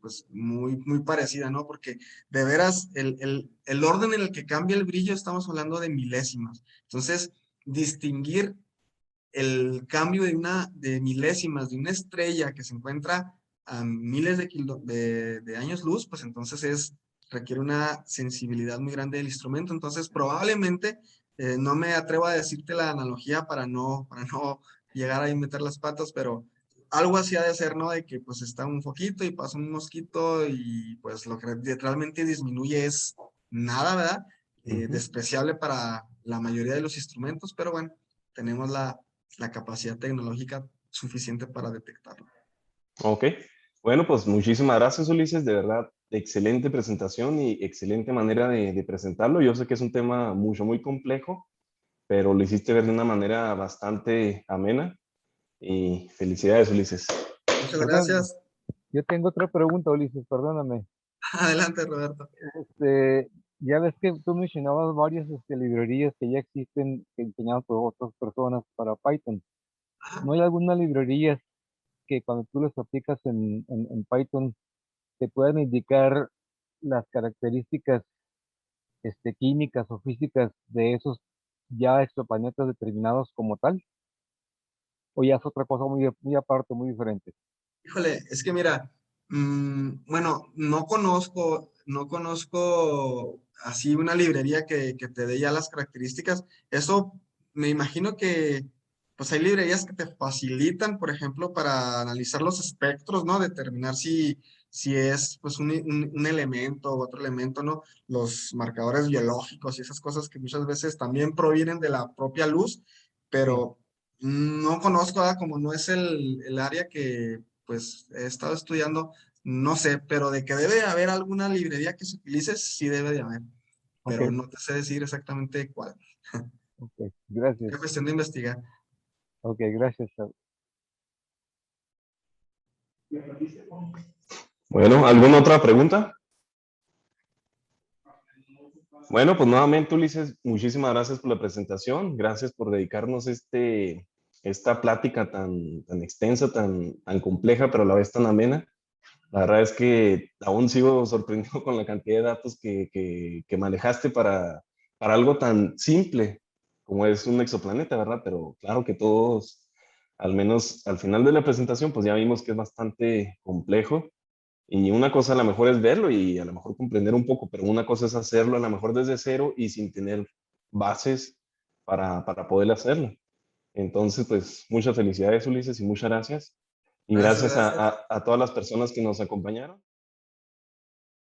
S3: pues muy parecida, ¿no? Porque de veras, el orden en el que cambia el brillo, estamos hablando de milésimas. Entonces, distinguir el cambio de milésimas de una estrella que se encuentra a miles de años luz, pues entonces requiere una sensibilidad muy grande del instrumento. Entonces, probablemente, no me atrevo a decirte la analogía para no llegar a meter las patas, pero algo así ha de ser, ¿no? De que pues está un foquito y pasa un mosquito y pues lo que realmente disminuye es nada, ¿verdad?
S1: Ujú.
S3: Despreciable para la mayoría de los instrumentos, pero bueno, tenemos la capacidad tecnológica suficiente para detectarlo.
S1: Ok. Bueno, pues muchísimas gracias, Ulises. De verdad, excelente presentación y excelente manera de presentarlo. Yo sé que es un tema muy complejo, pero lo hiciste ver de una manera bastante amena, y felicidades, Ulises.
S3: Muchas
S4: Perdón,
S3: gracias.
S4: yo tengo otra pregunta, Ulises, perdóname.
S3: Adelante, Roberto.
S4: Este, ya ves que tú mencionabas varias librerías que ya existen, que enseñadas por otras personas para Python.
S3: Ajá.
S4: ¿No hay alguna librería que cuando tú las aplicas en Python te puedan indicar las características químicas o físicas de esos ya exoplanetas determinados como tal? ¿O ya es otra cosa muy, muy aparte, muy diferente?
S3: Híjole, es que mira, bueno, no conozco así una librería que te dé ya las características. Eso me imagino que, pues hay librerías que te facilitan, por ejemplo, para analizar los espectros, ¿no? Determinar si es pues un elemento u otro elemento, ¿no? Los marcadores biológicos y esas cosas que muchas veces también provienen de la propia luz,
S4: Sí,
S3: pero no conozco, ¿verdad? Como no es el área que pues he estado estudiando, no sé, pero de que debe haber alguna librería que se utilice, sí debe de haber,
S4: ok,
S3: pero no te sé decir exactamente cuál.
S4: ok, gracias.
S3: Es cuestión de investigar.
S4: Ok, gracias.
S1: Bueno, ¿alguna otra pregunta? Bueno, pues nuevamente, Ulises, muchísimas gracias por la presentación. Gracias por dedicarnos esta plática tan extensa, tan compleja, pero a la vez tan amena. La verdad es que aún sigo sorprendido con la cantidad de datos que manejaste para algo tan simple como es un exoplaneta, ¿verdad? Pero claro que todos, al menos al final de la presentación, pues ya vimos que es bastante complejo. Y una cosa a lo mejor es verlo y a lo mejor comprender un poco, pero una cosa es hacerlo a lo mejor desde cero y sin tener bases para poder hacerlo. Entonces, pues muchas felicidades, Ulises, y muchas gracias. Y
S3: Gracias,
S1: gracias
S3: gracias.
S1: a todas las personas que nos acompañaron.